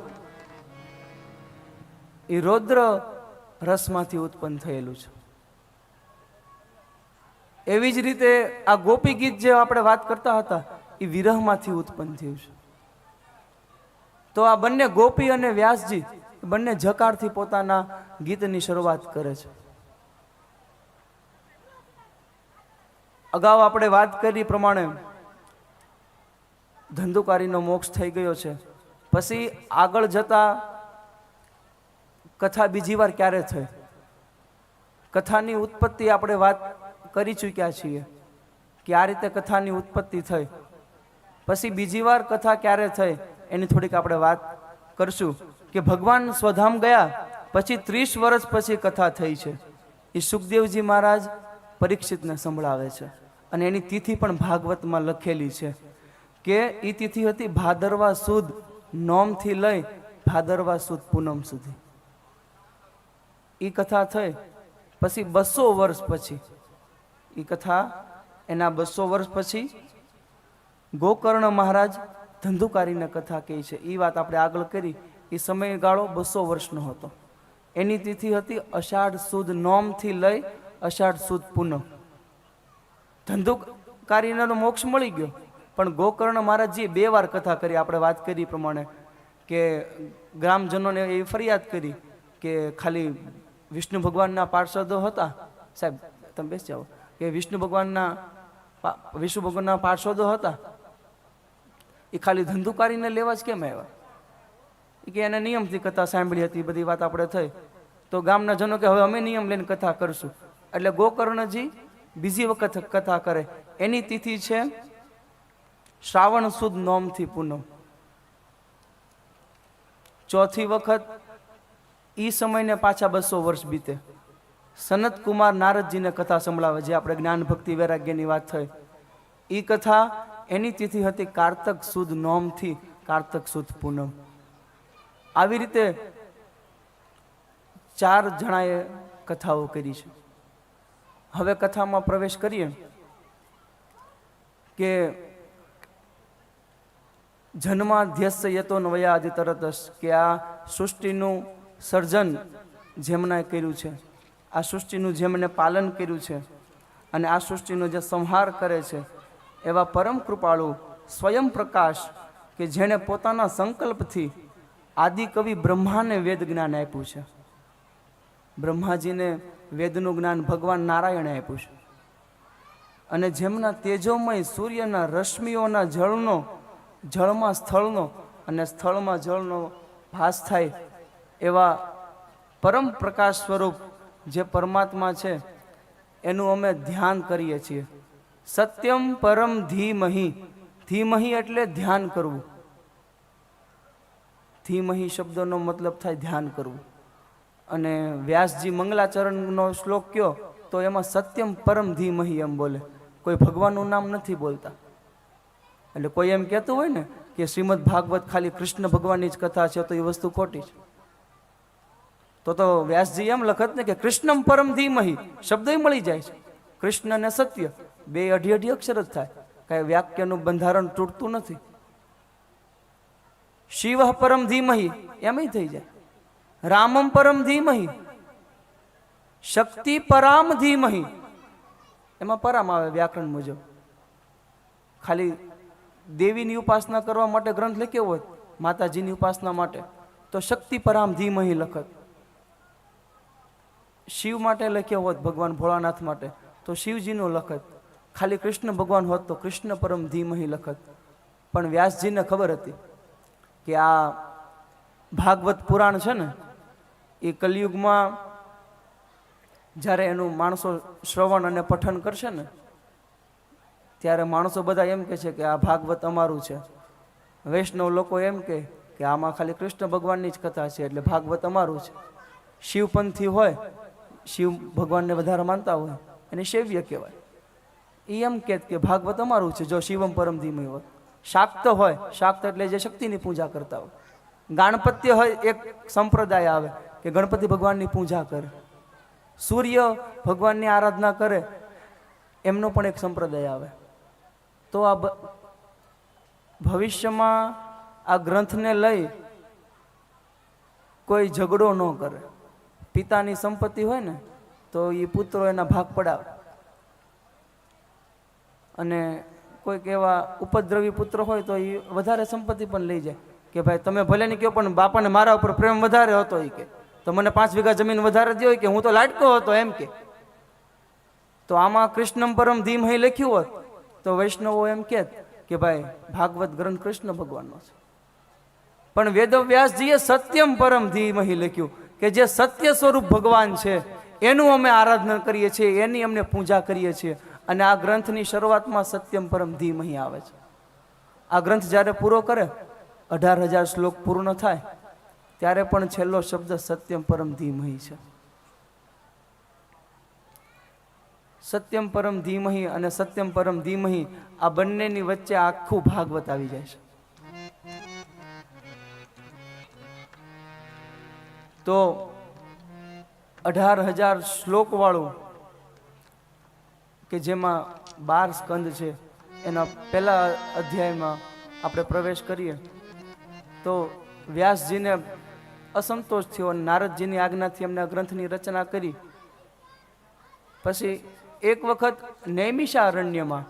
એ રૌદ્ર રસમાંથી ઉત્પન્ન થયેલું છે. એવી જ રીતે આ ગોપી ગીત જે આપણે વાત કરતા હતા એ વિરહમાંથી ઉત્પન્ન થયું છે. તો આ બંને ગોપી અને વ્યાસજી બંને જકારથી પોતાના ગીતની શરૂઆત કરે છે. અગાઉ આપણે વાત કરી પ્રમાણે ધંધુકારીનો મોક્ષ થઈ ગયો છે. પછી આગળ જતા કથા બીજી વાર ક્યારે થઈ, કથાની ઉત્પત્તિ આપણે વાત કરી ચૂક્યા છીએ કે આ રીતે કથાની ઉત્પત્તિ થઈ. પછી બીજી વાર કથા ક્યારે થઈ એની થોડીક આપણે વાત કરશું કે ભગવાન સ્વધામ ગયા પછી 30 વર્ષ પછી કથા થઈ છે. એ સુખદેવજી મહારાજ પરીક્ષિતને સંભળાવે છે અને એની તિથિ પણ ભાગવતમાં લખેલી છે કે એ તિથિ હતી ભાદરવા સુદ નોમથી લઈ ભાદરવા સુદ પૂનમ સુધી. એ કથા થઈ પછી 200 વર્ષ પછી એ કથા એના 200 વર્ષ પછી ગોકર્ણ મહારાજ ધંધુકારીને કથા કહી છે. એ વાત આપણે આગળ કરી. એ સમયગાળો 200 વર્ષનો હતો. એની તિથિ હતી અષાઢ સુદ નોમથી લઈ અષાઢ સુદ પૂનમ. ધંધુકારીને તો મોક્ષ મળી ગયો, પણ ગોકર્ણ મહારાજજીએ 2 વાર કથા કરી. આપણે વાત કરી પ્રમાણે કે ગ્રામજનોને એ ફરિયાદ કરી કે ખાલી વિષ્ણુ ભગવાનના પાર્ષદો હતા. સાહેબ તમે બેસી જાઓ. કે વિષ્ણુ ભગવાનના પાર્ષદો હતા, એ ખાલી ધંધુકારીને લેવા જ કેમ આવ્યા? કે એને નિયમથી કથા સાંભળી હતી. બધી વાત આપણે થઈ તો ગામના જનો કે હવે અમે નિયમ લઈને કથા કરશું. એટલે ગોકર્ણજી બીજી વખત કથા કરે. એની તિથિ છે શ્રાવણ સુદ નોમથી પૂનમ. ચોથી વખત ઈ સમયને પાછા 200 વર્ષ બીતે. સનત કુમાર નારદજીને કથા સંભળાવે, જે આપણે જ્ઞાન ભક્તિ વૈરાગ્યની વાત થઈ. એ કથા એની તિથિ હતી કારતક સુદ નોમથી કારતક સુદ પૂનમ. આવી રીતે 4 જણાએ કથાઓ કરી છે. હવે કથામાં પ્રવેશ કરીએ કે જન્માધ્યસ્ય યતો નવયાદિ તરતસ, કે આ સૃષ્ટિનું સર્જન જેમણે કર્યું છે, આ સૃષ્ટિનું જેમણે પાલન કર્યું છે અને આ સૃષ્ટિનો જે સંહાર કરે છે એવા પરમ કૃપાળુ સ્વયં પ્રકાશ, કે જેણે પોતાના સંકલ્પથી આદિ કવિ બ્રહ્માને વેદ જ્ઞાન આપ્યું છે. બ્રહ્માજીને વેદનું જ્ઞાન ભગવાન નારાયણે આપ્યું છે. અને જેમના તેજોમય સૂર્યના રશ્મિઓના જળમાં સ્થળનો અને સ્થળમાં જળનો ભાસ થાય એવા પરમ પ્રકાશ સ્વરૂપ જે પરમાત્મા છે એનું અમે ધ્યાન કરીએ છીએ. સત્યમ પરમ ધીમહી. ધીમહી એટલે ધ્યાન કરવું. ધીમહી શબ્દનો મતલબ થાય ધ્યાન કરવું. અને વ્યાસજી મંગલાચરણનો શ્લોક કયો તો એમાં સત્યમ પરમ ધીમહી એમ બોલે. કોઈ ભગવાનનું નામ નથી બોલતા. એટલે કોઈ એમ કહેતું હોય ને કે શ્રીમદ ભાગવત ખાલી કૃષ્ણ ભગવાનની જ કથા છે, તો એ વસ્તુ ખોટી છે. તો વ્યાસજી એમ લખત ને કે કૃષ્ણમ પરમ ધીમહી શબ્દ મળી જાય છે. કૃષ્ણ અને સત્ય 2 અઢી અક્ષર જ થાય, કાંઈ વાક્યનું બંધારણ તૂટતું નથી. શિવ પરમ ધીમહી એમ થઈ જાય. રામમ પરમ ધીમહી, શક્તિ પરામ ધીમહી, એમાં પરામ આવે વ્યાકરણ મુજબ. ખાલી દેવીની ઉપાસના કરવા માટે ગ્રંથ લખ્યો હોય, માતાજીની ઉપાસના માટે, તો શક્તિ પરામ ધીમહી લખત. શિવ માટે લખ્યો હોત, ભગવાન ભોળાનાથ માટે, તો શિવજીનો લખત. ખાલી કૃષ્ણ ભગવાન હોત તો કૃષ્ણ પરમ ધીમહી લખત. પણ વ્યાસજીને ખબર હતી કે આ ભાગવત પુરાણ છે ને એ કલિયુગમાં જ્યારે એનું માણસો શ્રવણ અને પઠન કરશે ને ત્યારે માણસો બધા એમ કહે છે કે આ ભાગવત અમારું છે. વૈષ્ણવ લોકો એમ કહે કે આમાં ખાલી કૃષ્ણ ભગવાનની જ કથા છે એટલે ભાગવત અમારું છે. શિવપંથી હોય, શિવ ભગવાનને વધારે માનતા હોય એને શૈવ્ય કહેવાય. એ એમ કહે કે ભાગવત અમારું છે જો શિવમ પરમ ધીમહી હોય. શાક્ત હોય, શાક્ત એટલે જે શક્તિની પૂજા કરતા હોય. ગાણપત્ય હોય, એક સંપ્રદાય આવે કે ગણપતિ ભગવાનની પૂજા કરે. સૂર્ય ભગવાનની આરાધના કરે, એમનો પણ એક સંપ્રદાય આવે. તો આ ભવિષ્યમાં આ ગ્રંથને લઈ કોઈ ઝઘડો ન કરે. પિતાની સંપત્તિ હોય ને તો એ પુત્રો એના ભાગ પડાવે. અને કોઈક એવા ઉપદ્રવી પુત્ર હોય તો એ વધારે સંપત્તિ પણ લઈ જાય કે ભાઈ તમે ભલે નહીં કહો પણ બાપાને મારા ઉપર પ્રેમ વધારે હતો, એ કે તો મને 5 વીઘા જમીન વધારે દો, કે હું તો લાડકો હતો એમ કે. તો આમાં કૃષ્ણમ પરમ ધીમહી લખ્યું હોત તો વૈષ્ણવો એમ કહે કે ભાઈ ભાગવત ગ્રંથ કૃષ્ણ ભગવાનનો છે. પણ વેદવ્યાસજીએ સત્યમ પરમ ધીમહી લખ્યું કે જે સત્ય સ્વરૂપ ભગવાન છે એનું અમે આરાધના કરીએ છીએ, એની અમને પૂજા કરીએ છીએ. અને આ ગ્રંથની શરૂઆતમાં સત્યમ પરમ ધીમહી આવે છે. આ ગ્રંથ જ્યારે પૂરો કરે 18,000 શ્લોક પૂર્ણ થાય ત્યારે પણ છેલ્લો શબ્દ સત્યમ પરમ ધીમહી છે. સત્યમ પરમ ધીમહી અને સત્યમ પરમ ધીમહી આ બંનેની વચ્ચે આખું ભાગવત આવી જાય છે. તો 18,000 શ્લોક વાળું કે જેમાં 12 સ્કંદ છે, એના પહેલા અધ્યાયમાં આપણે પ્રવેશ કરીએ તો વ્યાસજીને અસંતોષ થયો અને નારદજીની આજ્ઞાથી એમને ગ્રંથની રચના કરી. પછી એક વખત નૈમિષારણ્યમાં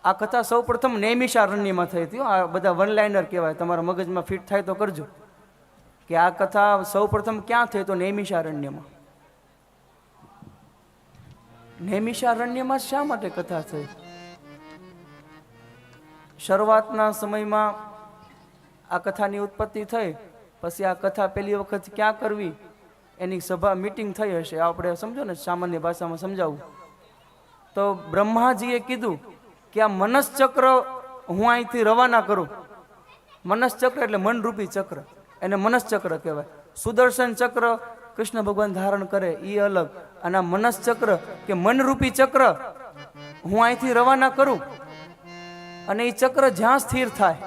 આ કથા સૌ પ્રથમ નૈમિષારણ્યમાં થઈ હતી. આ બધા વન લાઇનર કહેવાય, તમારા મગજમાં ફિટ થાય તો કરજો કે આ કથા સૌ પ્રથમ ક્યાં થઈ, તો નૈમિષારણ્યમાં. નૈમિષારણ્યમાં શા માટે કથા થઈ? શરૂઆતના સમયમાં આ કથાની ઉત્પત્તિ થઈ. પછી આ કથા પહેલી વખત ક્યાં કરવી એની સભા મીટિંગ થઈ હશે, આપણે સમજો ને, સામાન્ય ભાષામાં સમજાવું તો બ્રહ્માજીએ કીધું કે આ મનસ્ચક્ર હું અહીંથી રવાના કરું. મનસ્ચક્ર એટલે મનરૂપી ચક્ર, એને મનસ્ચક્ર કહેવાય. સુદર્શન ચક્ર કૃષ્ણ ભગવાન ધારણ કરે એ અલગ, અને આ મનસ્ચક્ર કે મનરૂપી ચક્ર હું અહીંથી રવાના કરું, અને એ ચક્ર જ્યાં સ્થિર થાય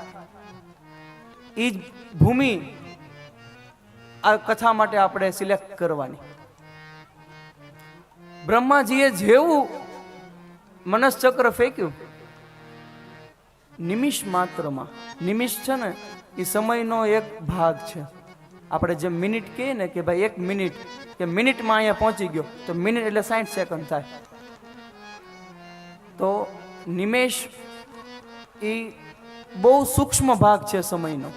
એ જ ભૂમિ આ કથા માટે આપણે સિલેક્ટ કરવાની. બ્રહ્માજીએ જેવું મનસ્ચક્ર ફેંક્યું, નિમિષ માત્રમાં, નિમિષ છે ને એ સમયનો એક ભાગ છે. આપણે જે મિનિટ કહીએ ને કે ભાઈ 1 મિનિટ કે મિનિટમાં અહીંયા પહોંચી ગયો, તો મિનિટ એટલે 60 સેકન્ડ થાય. તો નિમેષ એ બહુ સૂક્ષ્મ ભાગ છે સમયનો.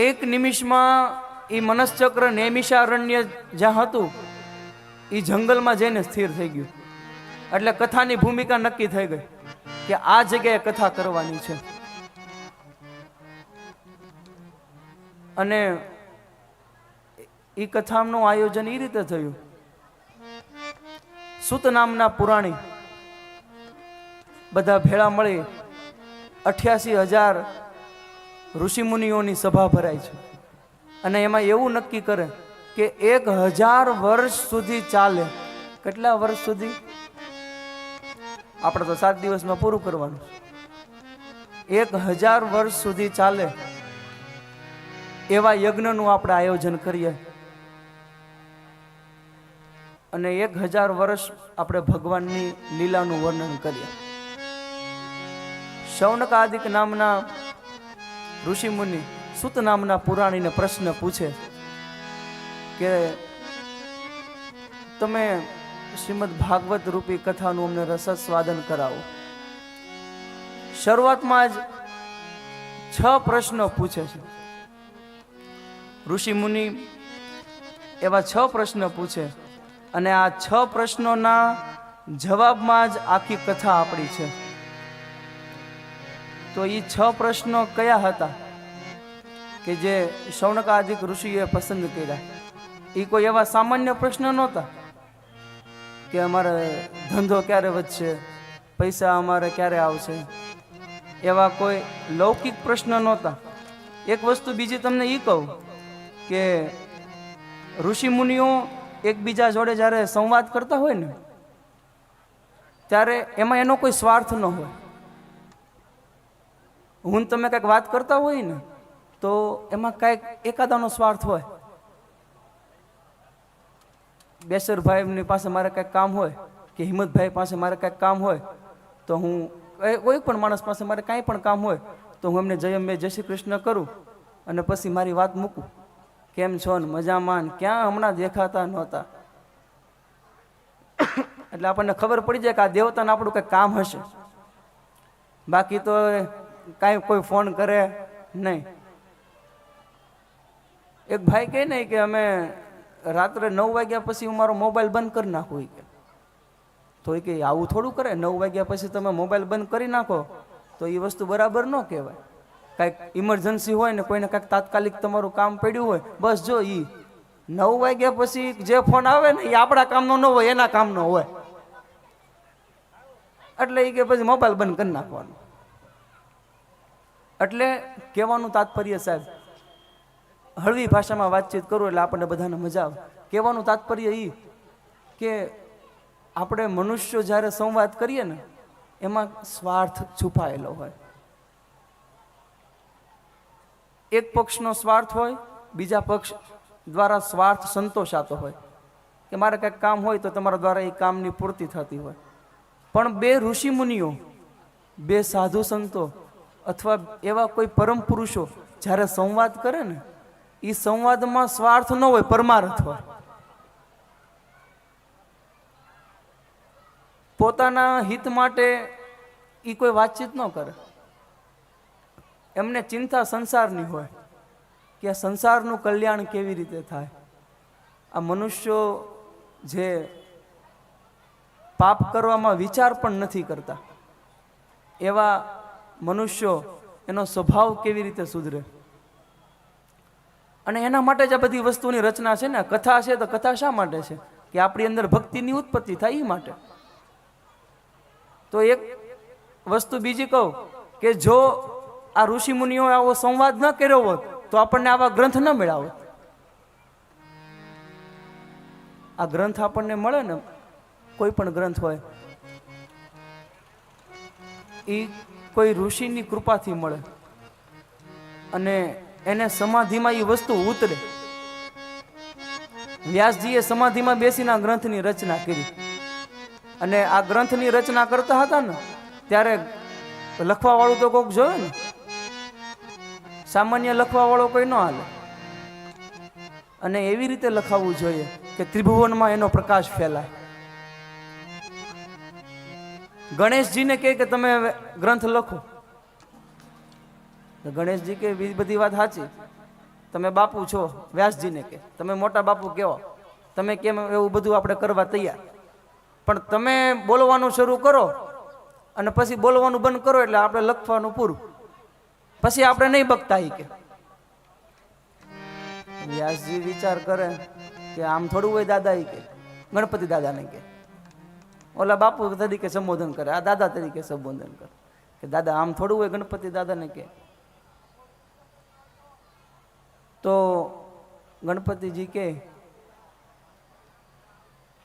એક નિમિષમાં એ મનસ્ચક્ર નૈમિષારણ્ય જ્યાં હતું એ જંગલમાં જઈને સ્થિર થઈ ગયું. એટલે કથાની ભૂમિકા નક્કી થઈ ગઈ કે આ જગ્યાએ કથા કરવાની છે. અને એ કથાનું આયોજન એ રીતે થયું. સુત નામના પુરાણી બધા ભેળા મળી 88,000 ઋષિમુનિઓની સભા ભરાય છે. અને એમાં એવું નક્કી કરે કે 1000 વર્ષ સુધી ચાલે. કેટલા વર્ષ સુધી? આપણે તો 7 દિવસમાં પૂરું કરવાનું. 1000 વર્ષ સુધી ચાલે એવા યજ્ઞનું આપણે આયોજન કરીએ. અને 1000 વર્ષ આપણે ભગવાનની લીલાનું વર્ણન કરીએ. શૌનકાદિક નામના ઋષિમુનિ સુત નામના પુરાણીને પ્રશ્ન પૂછે કે તમે શ્રીમદ ભાગવત રૂપી કથાનું અમને રસસ્વાદન કરાવો. શરૂઆતમાં જ 6 પ્રશ્નો પૂછે છે ઋષિમુનિ. એવા 6 પ્રશ્ન પૂછે, અને આ 6 પ્રશ્નોના જવાબમાં જ આખી કથા આપણી છે. તો એ 6 પ્રશ્નો કયા હતા કે જે શૌનકાદિક ઋષિએ પસંદ કર્યા? એ કોઈ એવા સામાન્ય પ્રશ્ન નહોતા કે અમારે ધંધો ક્યારે વધશે, પૈસા અમારે ક્યારે આવશે, એવા કોઈ લૌકિક પ્રશ્ન નહોતા. એક વસ્તુ બીજી તમને એ કહું કે ઋષિ મુનિઓ એકબીજા જોડે જ્યારે સંવાદ કરતા હોય ને ત્યારે એમાં એનો કોઈ સ્વાર્થ ન હોય. હું તમે કંઈક વાત કરતા હોય ને તો એમાં કંઈક એકાદાનો સ્વાર્થ હોય. બેસરભાઈની પાસે મારે કંઈક કામ હોય કે હિંમતભાઈ પાસે મારે કંઈક કામ હોય તો હું કોઈ પણ માણસ પાસે મારે કાંઈ પણ કામ હોય તો હું એમને જય શ્રી કૃષ્ણ કરું અને પછી મારી વાત મૂકું. કેમ છો ને, મજામાં? ક્યાં હમણાં દેખાતા નહોતા. એટલે આપણને ખબર પડી જાય કે આ દેવતાને આપણું કંઈક કામ હશે. બાકી તો કાંઈ કોઈ ફોન કરે નહીં. એક ભાઈ કહે ને કે અમે રાત્રે 9 વાગ્યા પછી હું મારો મોબાઈલ બંધ કરી નાખું. તો એ કે આવું થોડું કરે, 9 વાગ્યા પછી તમે મોબાઈલ બંધ કરી નાખો તો એ વસ્તુ બરાબર ન કહેવાય. કાંઈક ઇમરજન્સી હોય ને કોઈને કાંઈક તાત્કાલિક તમારું કામ પડ્યું હોય, બસ જો એ 9 વાગ્યા પછી જે ફોન આવે ને એ આપણા કામનો ન હોય, એના કામનો હોય. એટલે એ કે પછી મોબાઈલ બંધ કરી નાખવાનો. એટલે કહેવાનું તાત્પર્ય સાહેબ, હળવી ભાષામાં વાતચીત કરું એટલે આપણને બધાને મજા આવે. કહેવાનું તાત્પર્ય એ કે આપણે મનુષ્યો જ્યારે સંવાદ કરીએ ને એમાં સ્વાર્થ છુપાયેલો હોય. એક પક્ષનો સ્વાર્થ હોય, બીજા પક્ષ દ્વારા સ્વાર્થ સંતોષાતો હોય કે મારે કંઈક કામ હોય તો તમારા દ્વારા એ કામની પૂર્તિ થતી હોય. પણ બે ઋષિ મુનિઓ, બે સાધુ સંતો અથવા એવા કોઈ પરમ પુરુષો જ્યારે સંવાદ કરે ને, એ સંવાદમાં સ્વાર્થ ન હોય, પરમાર્થ હોય. પોતાના હિત માટે એ કોઈ વાતચીત ન કરે. એમને ચિંતા સંસારની હોય કે આ સંસારનું કલ્યાણ કેવી રીતે થાય. આ મનુષ્યો જે પાપ કરવામાં વિચાર પણ નથી કરતા, એવા મનુષ્યો એનો સ્વભાવ કેવી રીતે સુધરે. અને એના માટે જ આ બધી વસ્તુની રચના છે ને. કથા છે તો કથા શા માટે છે? કે આપણી અંદર ભક્તિની ઉત્પત્તિ થાય એ માટે. તો એક વસ્તુ બીજી કહું કે જો આ ઋષિ મુનિઓ આવો સંવાદ ન કર્યો હોત તો આપણને આવા ગ્રંથ ન મળ્યા હોત. આ ગ્રંથ આપણને મળે ને, કોઈ પણ ગ્રંથ હોય એ કોઈ ઋષિની કૃપાથી મળે અને એને સમાધિમાં એ વસ્તુ ઉતરે. વ્યાસજીએ સમાધિમાં બેસીને આ ગ્રંથની રચના કરી. અને આ ગ્રંથની રચના કરતા હતા ને ત્યારે લખવા વાળું તો કોઈક જોયું ને. સામાન્ય લખવા વાળો કોઈ ન હાલે. અને એવી રીતે લખાવવું જોઈએ કે ત્રિભુવનમાં એનો પ્રકાશ ફેલાય. ગણેશજીને કહે કે તમે ગ્રંથ લખો, ગણેશજી કે બધી વાત સાચી, તમે બાપુ છો. વ્યાસજીને કે તમે મોટા બાપુ કેવો, તમે કેમ એવું બધું આપણે કરવા તૈયાર, પણ તમે બોલવાનું શરૂ કરો અને પછી બોલવાનું બંધ કરો એટલે આપણે લખવાનું પૂરું, પછી આપણે નહીં બકતા. કે વ્યાસજી વિચાર કરે કે આમ થોડું હોય દાદા. કે ગણપતિ દાદાને કે ઓલા બાપુ તરીકે સંબોધન કરે, આ દાદા તરીકે સંબોધન કરે કે દાદા આમ થોડું હોય. ગણપતિ દાદાને કે તો ગણપતિજી કે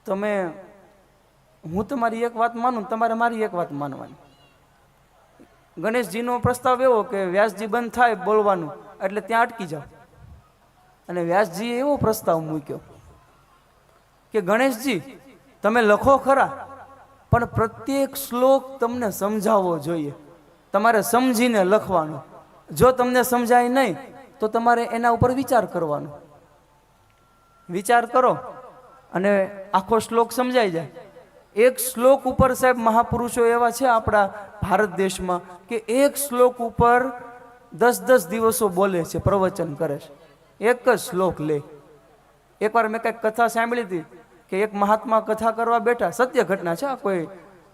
તમે, હું તમારી એક વાત માનું, તમારે મારી એક વાત માનવાની. ગણેશજીનો પ્રસ્તાવ એવો કે વ્યાસજી બંધ થાય બોલવાનું એટલે ત્યાં અટકી જાઓ. અને વ્યાસજીએ એવો પ્રસ્તાવ મૂક્યો કે ગણેશજી તમે લખો ખરા, પણ પ્રત્યેક શ્લોક તમને સમજાવવો જોઈએ. તમારે સમજીને લખવાનું. જો તમને સમજાય નહીં તો તમારે એના ઉપર વિચાર કરવાનો. વિચાર કરો અને આખો શ્લોક સમજાઈ જાય. એક શ્લોક ઉપર સાહેબ મહાપુરુષો એવા છે આપણા ભારત દેશમાં કે એક શ્લોક ઉપર 10-10 દિવસો બોલે છે, પ્રવચન કરે છે. એક જ શ્લોક લે. એકવાર મેં કંઈક કથા સાંભળી હતી કે એક મહાત્મા કથા કરવા બેઠા. સત્ય ઘટના છે, કોઈ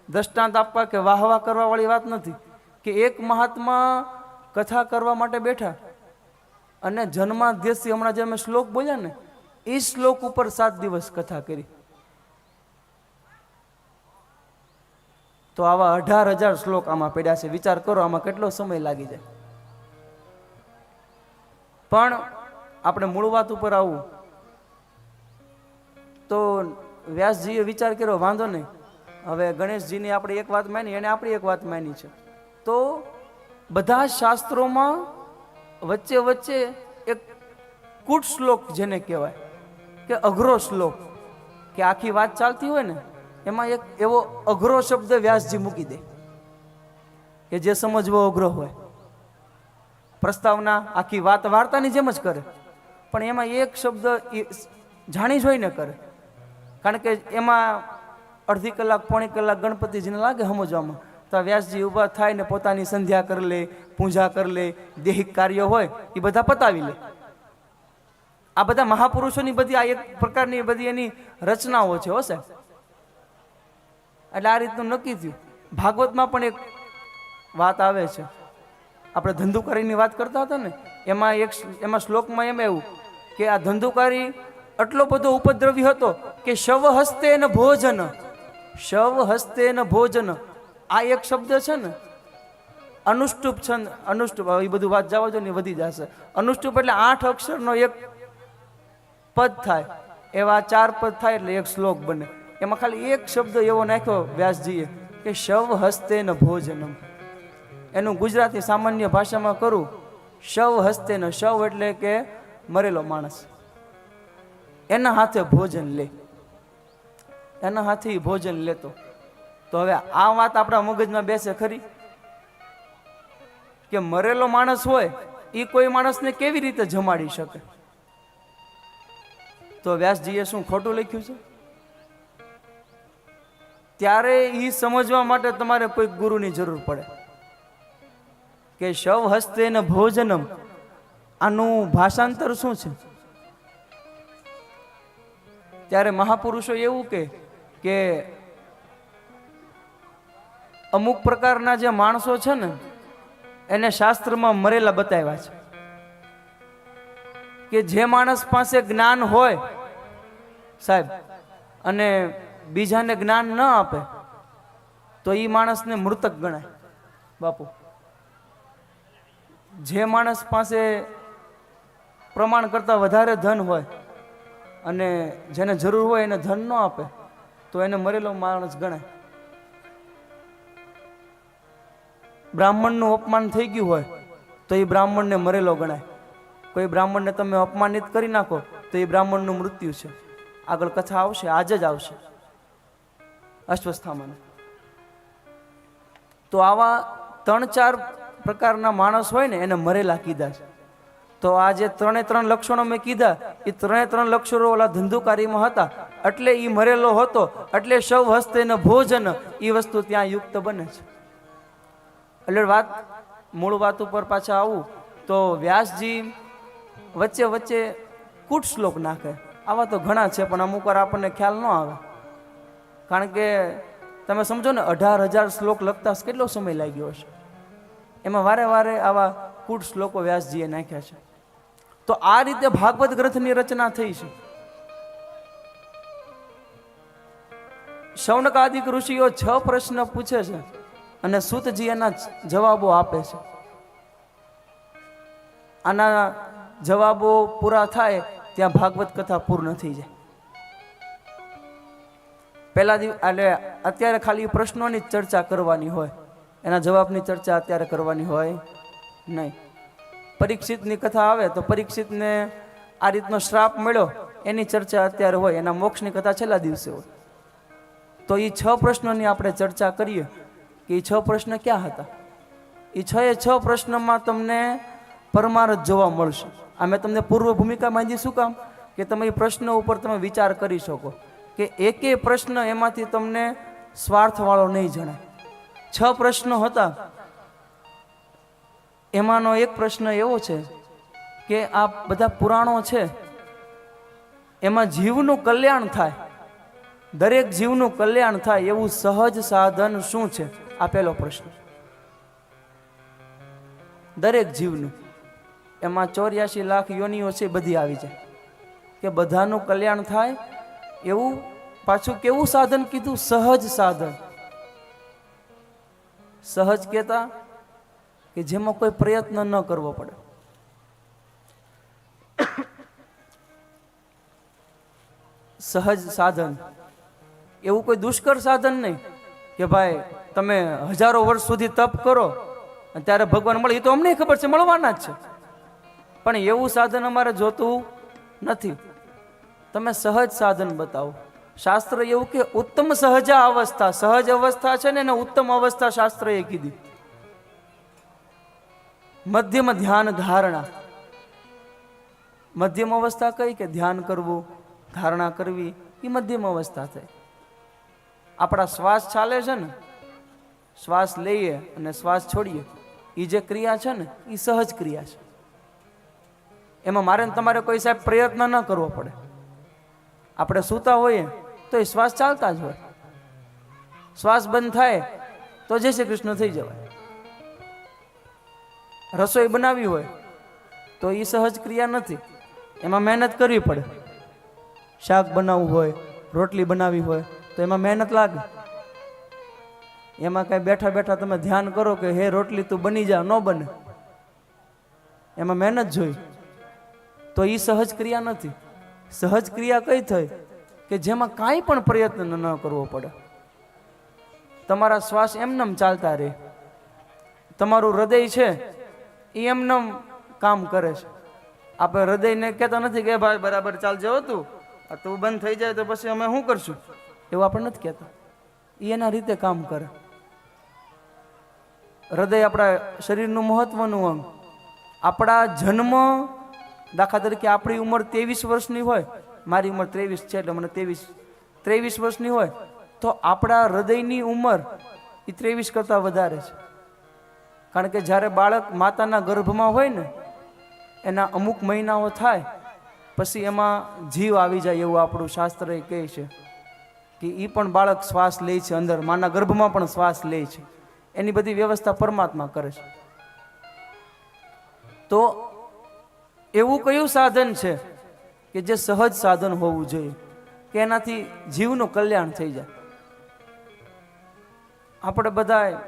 દ્રષ્ટાંત આપવા કે વાહવા કરવા વાળી વાત નથી. કે એક મહાત્મા કથા કરવા માટે બેઠા અને જન્માદ્યથી હમણાં જે અમે શ્લોક બોલ્યા ને એ શ્લોક ઉપર 7 દિવસ કથા કરી. તો આવા 18,000 શ્લોક આમાં પડ્યા છે. વિચાર કરો આમાં કેટલો સમય લાગી જાય. પણ આપણે મૂળ વાત ઉપર આવું તો વ્યાસજીએ વિચાર કર્યો વાંધો નહીં, હવે ગણેશજીની આપણે એક વાત માની, એને આપણી એક વાત માની છે, તો બધા શાસ્ત્રોમાં વચ્ચે વચ્ચે એક કૂટ શ્લોક જેને કહેવાય કે અઘરો શ્લોક, કે આખી વાત ચાલતી હોય ને એમાં એક એવો અઘરો શબ્દ વ્યાસજી મૂકી દે કે જે સમજવો અઘરો હોય. પ્રસ્તાવના આખી વાત વાર્તાની જેમ જ કરે, પણ એમાં એક શબ્દ જાણી જોઈને કરે. કારણ કે એમાં અડધી કલાક પોણી કલાક ગણપતિજીને લાગે સમજવામાં. તો વ્યાસજી ઊભા થાય ને પોતાની સંધ્યા કરી લે, પૂજા કરી લે, દેહિક કાર્યો હોય એ બધા પતાવી લે. આ બધા મહાપુરુષોની બધી આ એક પ્રકારની બધી એની રચનાઓ છે હો સાહેબ. એટલે આ રીતનું નક્કી થયું. ભાગવતમાં પણ એક વાત આવે છે, આપણે ધંધુકારીની વાત કરતા હતા ને, એમાં શ્લોકમાં એમ એવું કે આ ધંધુકારી એટલો બધો ઉપદ્રવી હતો કે શવ હસ્તે ન ભોજન, શવ હસ્તે ન ભોજન. આ એક શબ્દ છે ને અનુષ્ટુપ છંદ, અનુષ્ટુપ, એ બધું વાત જવા જો ને વધી જશે. અનુષ્ટુપ એટલે 8 અક્ષરનો એક પદ થાય, એવા 4 પદ થાય એટલે એક શ્લોક બને. એમાં ખાલી એક શબ્દ એવો નાખ્યો વ્યાસજીએ કે શવ હસ્તે ન ભોજનમ. એનું ગુજરાતી સામાન્ય ભાષામાં કરું, શવ હસ્તે ન, શવ એટલે કે મરેલો માણસ, એના હાથે ભોજન લે, એના હાથે ભોજન લેતો. તો હવે આ વાત આપણા મગજમાં બેસે ખરી કે મરેલો માણસ હોય એ કોઈ માણસને કેવી રીતે જમાડી શકે? તો વ્યાસજીએ શું ખોટું લખ્યું છે? ત્યારે એ સમજવા માટે તમારે કોઈ ગુરુની જરૂર પડે કે શવ હસ્તેન ભોજનમ, આનું ભાષાંતર શું છે? ત્યારે મહાપુરુષો એવું કે અમુક પ્રકારના જે માણસો છે ને એને શાસ્ત્રમાં મરેલા બતાવ્યા છે કે જે માણસ પાસે જ્ઞાન હોય સાહેબ અને બીજાને જ્ઞાન ન આપે તો એ માણસને મૃતક ગણાય. બાપુ, જે માણસ પાસે પ્રમાણ કરતાં વધારે ધન હોય અને જેને જરૂર હોય એને ધન ન આપે તો એને મરેલો માણસ ગણાય. બ્રાહ્મણનું અપમાન થઈ ગયું હોય તો એ બ્રાહ્મણને મરેલો ગણાય. કોઈ બ્રાહ્મણને તમે અપમાનિત કરી નાખો તો એ બ્રાહ્મણનું મૃત્યુ છે. આગળ કથા આવશે, આજે જ આવશે અશ્વસ્થામાની. તો આવા 3-4 પ્રકારના માણસ હોય ને એને મરેલા કીધા છે. તો આ જે 3 લક્ષણો મેં કીધા એ 3 લક્ષણો ઓલા ધંધુકારીમાં હતા એટલે એ મરેલો હતો, એટલે શવ હસ્તે ને ભોજન એ વસ્તુ ત્યાં યુક્ત બને છે. એટલે મૂળ વાત ઉપર પાછા આવું તો વ્યાસજી વચ્ચે વચ્ચે કૂટ શ્લોક નાખે. આવા તો ઘણા છે પણ અમુક વાર આપણને ખ્યાલ ન આવે, કારણ કે તમે સમજો ને 18,000 શ્લોક લખતા કેટલો સમય લાગ્યો હશે. એમાં વારે વારે આવા કૂટ શ્લોકો વ્યાસજીએ નાખ્યા છે. તો આ રીતે ભાગવત ગ્રંથની રચના થઈ છે. શૌનકાદિક ઋષિઓ 6 પ્રશ્ન પૂછે છે અને સૂતજી એના જવાબો આપે છે. આના જવાબો પૂરા થાય ત્યાં ભાગવત કથા પૂર્ણ થઈ જાય. પહેલા એટલે અત્યારે ખાલી પ્રશ્નોની ચર્ચા કરવાની હોય, એના જવાબની ચર્ચા અત્યારે કરવાની હોય નહીં. પરીક્ષિતની કથા આવે તો પરીક્ષિતને આ રીતનો શ્રાપ મળ્યો એની ચર્ચા અત્યારે હોય, એના મોક્ષની કથા છેલ્લા દિવસે હોય. તો એ 6 પ્રશ્નોની આપણે ચર્ચા કરીએ કે એ 6 પ્રશ્ન ક્યાં હતા. એ 6 પ્રશ્નમાં તમને પરમાર્થ જોવા મળશે. આ મેં તમને પૂર્વ ભૂમિકા માંગી શું કામ કે તમે એ પ્રશ્નો ઉપર તમે વિચાર કરી શકો કે એકે પ્રશ્ન એમાંથી તમને સ્વાર્થવાળો નહીં જણાય. 6 પ્રશ્નો હતા, એમાંનો એક પ્રશ્ન એવો છે કે આ બધા પુરાણો છે એમાં જીવનું કલ્યાણ થાય, દરેક જીવનું કલ્યાણ થાય એવું સહજ સાધન શું છે? આ પહેલો પ્રશ્ન. દરેક જીવનું, એમાં 84 લાખ યોનિઓ છે બધી આવી જાય કે બધાનું કલ્યાણ થાય એવું. પાછું કેવું સાધન કીધું? સહજ સાધન. સહજ કહેતા કે જેમાં કોઈ પ્રયત્ન ન કરવો પડે. સહજ સાધન એવું કોઈ દુષ્કર સાધન નહીં કે ભાઈ તમે હજારો વર્ષ સુધી તપ કરો અને ત્યારે ભગવાન મળે. એ તો અમને ખબર છે મળવાના જ છે, પણ એવું સાધન અમારે જોતું નથી. તમે સહજ સાધન બતાવો. શાસ્ત્ર એવું કે ઉત્તમ સહજા અવસ્થા, સહજ અવસ્થા છે ને એને ઉત્તમ અવસ્થા શાસ્ત્રએ કીધી. મધ્યમ ધ્યાન ધારણા. મધ્યમ અવસ્થા કઈ કે ધ્યાન કરવું, ધારણા કરવી, એ મધ્યમ અવસ્થા થઈ. આપણા શ્વાસ ચાલે છે ને, શ્વાસ લઈએ અને શ્વાસ છોડીએ, એ જે ક્રિયા છે ને એ સહજ ક્રિયા છે. એમાં મારે તમારે કોઈ સાહેબ પ્રયત્ન ન કરવો પડે. આપણે સૂતા હોઈએ તો એ શ્વાસ ચાલતા જ હોય, શ્વાસ બંધ થાય તો જય શ્રી કૃષ્ણ થઈ જવાય. રસોઈ બનાવી હોય તો એ સહજ ક્રિયા નથી, એમાં મહેનત કરવી પડે. શાક બનાવવું હોય, રોટલી બનાવી હોય તો એમાં મહેનત લાગે. એમાં કઈ બેઠા બેઠા તમે ધ્યાન કરો કે હે રોટલી તું બની જા, ન બને. એમાં મહેનત જોઈ તો એ સહજ ક્રિયા નથી. સહજ ક્રિયા કઈ થઈ કે જેમાં કાંઈ પણ પ્રયત્ન ન કરવો પડે. તમારા શ્વાસ એમનેમ ચાલતા રહે. તમારું હૃદય છે એ એમનેમ કામ કરે છે. આપણે હૃદયને કહેતા નથી કે ભાઈ બરાબર ચાલજે તું બંધ થઈ જાય તો પછી અમે શું કરશું, એવું આપણે નથી કહેતા. એ એના રીતે કામ કરે. હૃદય આપણા શરીરનું મહત્વનું અંગ. આપણા જન્મ, દાખલા તરીકે આપણી ઉંમર 23 વર્ષની હોય, મારી ઉંમર 23 છે એટલે મને 23 વર્ષની હોય, તો આપણા હૃદયની ઉંમર એ 23 કરતાં વધારે છે. કારણ કે જ્યારે બાળક માતાના ગર્ભમાં હોય ને, એના અમુક મહિનાઓ થાય પછી એમાં જીવ આવી જાય એવું આપણું શાસ્ત્ર એ કહે છે કે એ પણ બાળક શ્વાસ લે છે, અંદર માના ગર્ભમાં પણ શ્વાસ લે છે. એની બધી વ્યવસ્થા પરમાત્મા કરે છે. તો એવું કયું સાધન છે કે જે સહજ સાધન હોવું જોઈએ કે એનાથી જીવનું કલ્યાણ થઈ જાય? આપણે બધા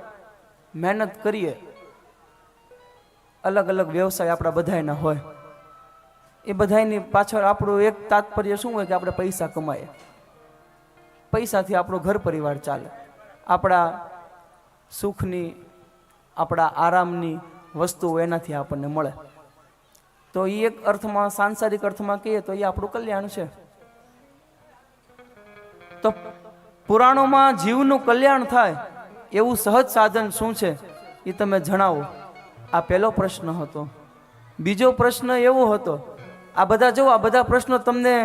મહેનત કરીએ, અલગ અલગ વ્યવસાય આપણા બધાયના હોય, એ બધાની પાછળ આપણું એક તાત્પર્ય શું હોય કે આપણે પૈસા કમાઈએ, પૈસાથી આપણો ઘર પરિવાર ચાલે, આપણા સુખની, આપણા આરામની વસ્તુઓ એનાથી આપણને મળે. તો એ એક અર્થમાં, સાંસારિક અર્થમાં કહીએ તો એ આપણું કલ્યાણ છે. તો પુરાણોમાં જીવનું કલ્યાણ થાય એવું સહજ સાધન શું છે એ તમે જણાવો. આ પહેલો પ્રશ્ન હતો. બીજો પ્રશ્ન એવો હતો, આ બધા જો આ બધા પ્રશ્નો તમને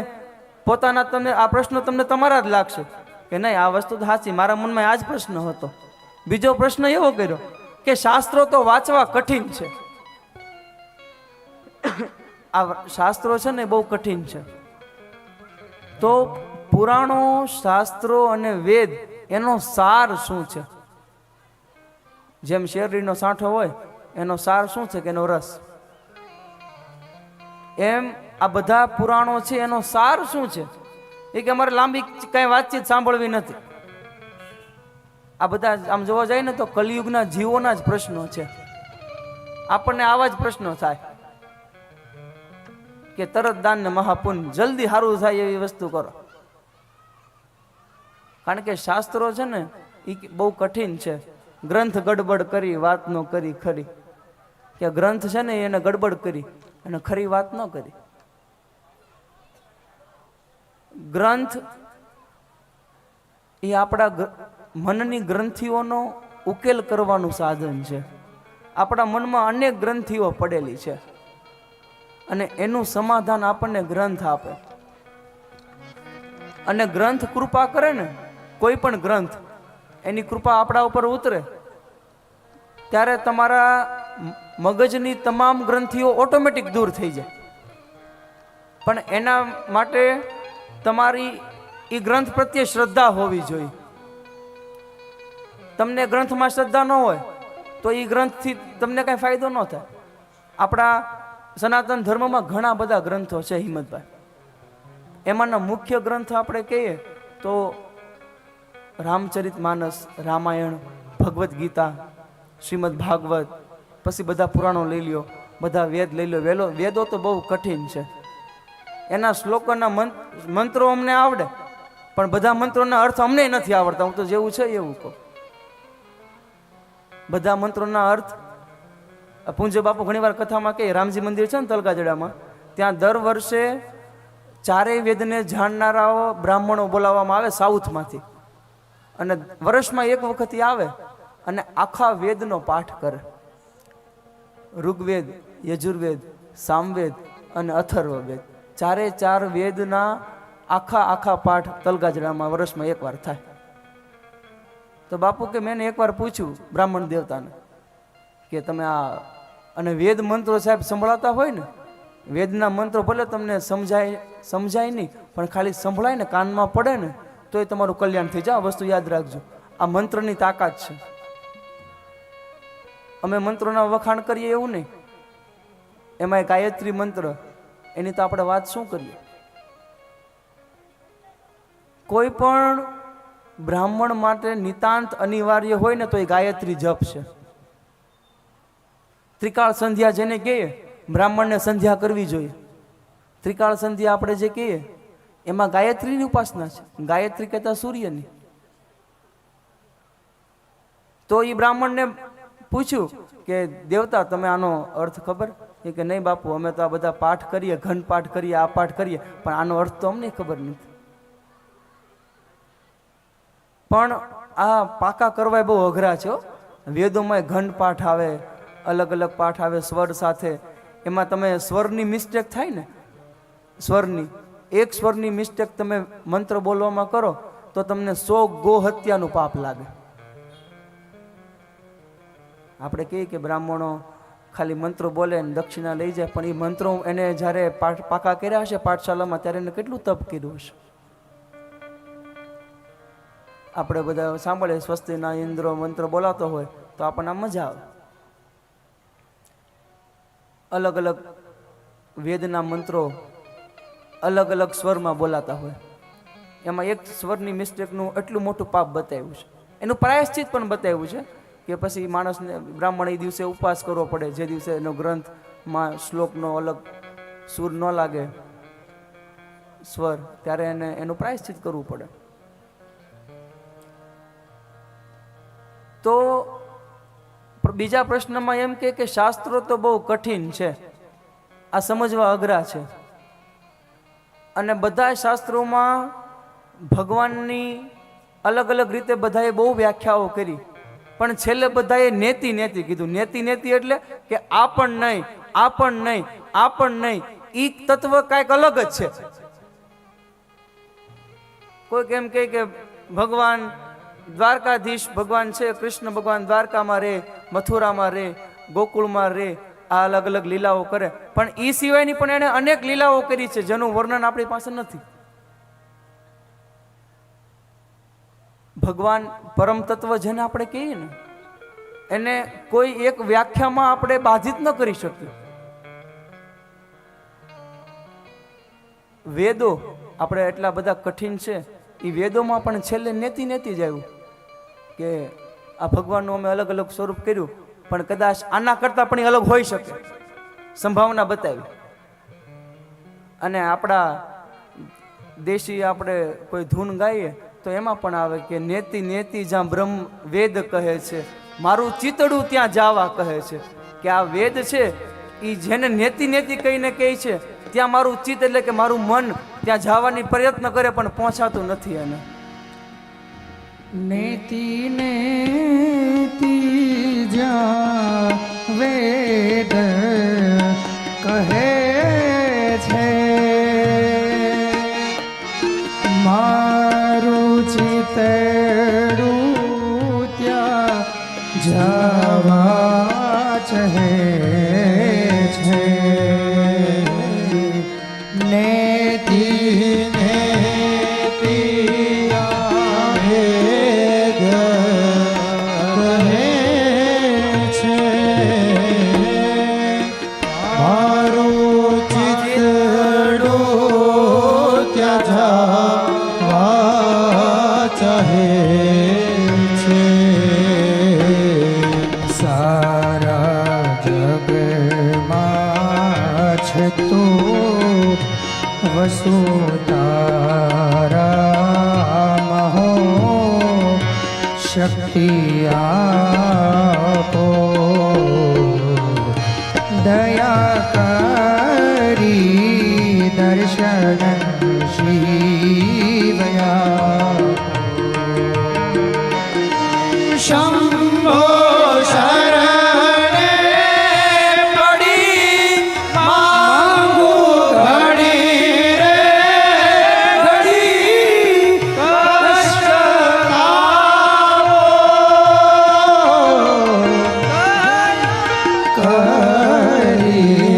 પોતાના, તમને આ પ્રશ્નો તમને તમારા જ લાગશે કે નહીં આ વસ્તુ તો સાચી, મારા મનમાં આ જ પ્રશ્ન હતો. બીજો પ્રશ્ન એવો કર્યો કે શાસ્ત્રો તો વાંચવા કઠિન છે. આ શાસ્ત્રો છે ને બહુ કઠિન છે. તો પુરાણો, શાસ્ત્રો અને વેદ એનો સાર શું છે? જેમ શેરડીનો સાંઠો હોય એનો સાર શું છે કે એનો રસ, એમ આ બધા પુરાણો છે એનો સાર શું છે? એ કે અમારે લાંબી કઈ વાતચીત સાંભળવી નથી. આ બધા આમ જોવા જાય ને તો કલિયુગના જીવોના જ પ્રશ્નો છે. આપણને આવા જ પ્રશ્નો થાય કે તરત દાન ને મહાપુન, જલ્દી સારું થાય એવી વસ્તુ કરો. કારણ કે શાસ્ત્રો છે ને એ બહુ કઠિન છે. ગ્રંથ ગડબડ કરી વાત નો કરી ખરી, કે ગ્રંથ છે ને એને ગડબડ કરી અને ખરી વાત ન કરી. ગ્રંથ એ આપણા મનની ગ્રંથિઓનો ઉકેલ કરવાનું સાધન છે. આપણા મનમાં અનેક ગ્રંથિઓ પડેલી છે અને એનું સમાધાન આપણને ગ્રંથ આપે. અને ગ્રંથ કૃપા કરે ને, કોઈ પણ ગ્રંથ એની કૃપા આપણા ઉપર ઉતરે ત્યારે તમારા મગજની તમામ ગ્રંથિઓ ઓટોમેટિક દૂર થઈ જાય. પણ એના માટે તમારી એ ગ્રંથ પ્રત્યે શ્રદ્ધા હોવી જોઈએ. તમને ગ્રંથમાં શ્રદ્ધા ન હોય તો એ ગ્રંથથી તમને કાંઈ ફાયદો ન થાય. આપણા સનાતન ધર્મમાં ઘણા બધા ગ્રંથો છે હિંમતભાઈ. એમાંના મુખ્ય ગ્રંથ આપણે કહીએ તો રામચરિત માનસ, રામાયણ, ભગવદ્ ગીતા, શ્રીમદ ભાગવત, પછી બધા પુરાણો લઈ લ્યો, બધા વેદ લઈ લો. વેદો તો બહુ કઠિન છે. એના શ્લોકોના મંત્રો અમને આવડે પણ બધા મંત્રોના અર્થ અમને નથી આવડતા. હું તો જેવું છે એવું કહું. બધા મંત્રોના અર્થ પૂંજ્ય બાપુ ઘણીવાર કથામાં કહે, રામજી મંદિર છે ને તલગાજડામાં, ત્યાં દર વર્ષે 4 વેદને જાણનારાઓ બ્રાહ્મણો બોલાવવામાં આવે સાઉથમાંથી, અને વર્ષમાં એક વખત આવે અને આખા વેદનો પાઠ કરે. ઋગ્વેદ, યજુર્વેદ, સામવેદ અને અથર્વવેદ, 4 વેદના આખા પાઠ તલગાજડામાં વર્ષમાં એકવાર થાય. તો બાપુ કે મેં એકવાર પૂછ્યું બ્રાહ્મણ દેવતાને કે તમે આ, અને વેદ મંત્રો સાહેબ સંભળાતા હોય ને, વેદના મંત્રો ભલે તમને સમજાય નહીં પણ ખાલી સંભળાય ને, કાનમાં પડે ને તો એ તમારું કલ્યાણ થઈ જાય. વસ્તુ યાદ રાખજો, આ મંત્રની તાકાત છે. અમે મંત્રોના વખાણ કરીએ એવું નહીં. એમાં ગાયત્રી મંત્ર, એની તો આપણે વાત શું કરીએ. કોઈ પણ બ્રાહ્મણ માટે નિતાંત અનિવાર્ય હોય ને તો એ ગાયત્રી જપ છે. ત્રિકાળ સંધ્યા જેને કહીએ, બ્રાહ્મણને સંધ્યા કરવી જોઈએ. ત્રિકાળ સંધ્યા આપણે જે કહીએ એમાં ગાયત્રીની ઉપાસના છે. ગાયત્રી કહેતા સૂર્યની. તો એ બ્રાહ્મણને પૂછ્યું કે દેવતા તમે આનો અર્થ ખબર? એ કે નહીં બાપુ, અમે તો આ બધા પાઠ કરીએ, ઘન પાઠ કરીએ, આ પાઠ કરીએ, પણ આનો અર્થ તો અમને ખબર નથી. પણ આ પાકા કરવા બહુ અઘરા છે હો. વેદોમાં ઘંટ પાઠ આવે, અલગ અલગ પાઠ આવે સ્વર સાથે. એમાં તમે સ્વરની મિસ્ટેક થાય ને, સ્વરની એક સ્વરની મિસ્ટેક તમે મંત્ર બોલવામાં કરો તો તમને 100 ગો હત્યાનું પાપ લાગે. આપણે કહીએ કે બ્રાહ્મણો ખાલી મંત્રો બોલે ને દક્ષિણા લઈ જાય, પણ એ મંત્રો એને જ્યારે પાકા કર્યા હશે પાઠશાલામાં ત્યારે એને કેટલું તપ કર્યું હશે. આપણે બધા સાંભળે સ્વસ્તિના ઇન્દ્રો મંત્ર બોલાતો હોય તો આપણને મજા આવે. અલગ અલગ વેદના મંત્રો અલગ અલગ સ્વરમાં બોલાતા હોય, એમાં એક સ્વરની મિસ્ટેકનું એટલું મોટું પાપ બતાવ્યું છે. એનું પ્રાયશ્ચિત પણ બતાવ્યું છે કે પછી માણસને બ્રાહ્મણ એ દિવસે ઉપવાસ કરવો પડે, જે દિવસે એનો ગ્રંથમાં શ્લોકનો અલગ સૂર ન લાગે સ્વર, ત્યારે એને એનું પ્રાયશ્ચિત કરવું પડે. તો બીજા પ્રશ્નમાં એમ કે શાસ્ત્રો તો બહુ કઠિન છે, આ સમજવા અઘરા છે. અને બધા શાસ્ત્રોમાં ભગવાનની અલગ અલગ રીતે બધાએ બહુ વ્યાખ્યાઓ કરી, પણ છેલ્લે બધાએ નેતિ નેતિ કીધું. નેતિ નેતિ એટલે કે આ પણ નહીં, આ પણ નહીં, આ પણ નહીં. ઈ તત્વ કાંઈક અલગ જ છે. કોઈક એમ કહે કે ભગવાન દ્વારકાધીશ ભગવાન છે, કૃષ્ણ ભગવાન દ્વારકામાં રહે, મથુરામાં રહે, ગોકુળમાં રહે, આ અલગ અલગ લીલાઓ કરે. પણ એ સિવાયની પણ એને અનેક લીલાઓ કરી છે જેનું વર્ણન આપણી પાસે નથી. ભગવાન પરમ તત્વ જેને આપણે કહીએ ને, એને કોઈ એક વ્યાખ્યામાં આપણે બાધિત ન કરી શકીએ. વેદો આપણે એટલા બધા કઠિન છે, એ વેદોમાં પણ છેલ્લે નેતિ નેતિ જ આવ્યું કે આ ભગવાનનું અમે અલગ અલગ સ્વરૂપ કર્યું, પણ કદાચ આના કરતાં પણ અલગ હોઈ શકે, સંભાવના બતાવી. અને આપણા દેશી આપણે કોઈ ધૂન ગાઈએ તો એમાં પણ આવે કે નેતિ નેતિ જ્યાં બ્રહ્મ વેદ કહે છે, મારું ચિતડું ત્યાં જાવા કહે છે. કે આ વેદ છે એ જેને નેતિ નેતિ કહીને કહે છે, ત્યાં મારું ચિત્ત એટલે કે મારું મન ત્યાં જવાની પ્રયત્ન કરે પણ પહોંચાતું નથી. એને
નેતિ નેતિ જ્યાં વેદ કહે છે, મારું ચિતડું ત્યાં જવા છે. નેતિ નેતિ વસુધારા મહો શક્તિ આપો, દયા કરી દર્શન શિવયા. શંભો કરી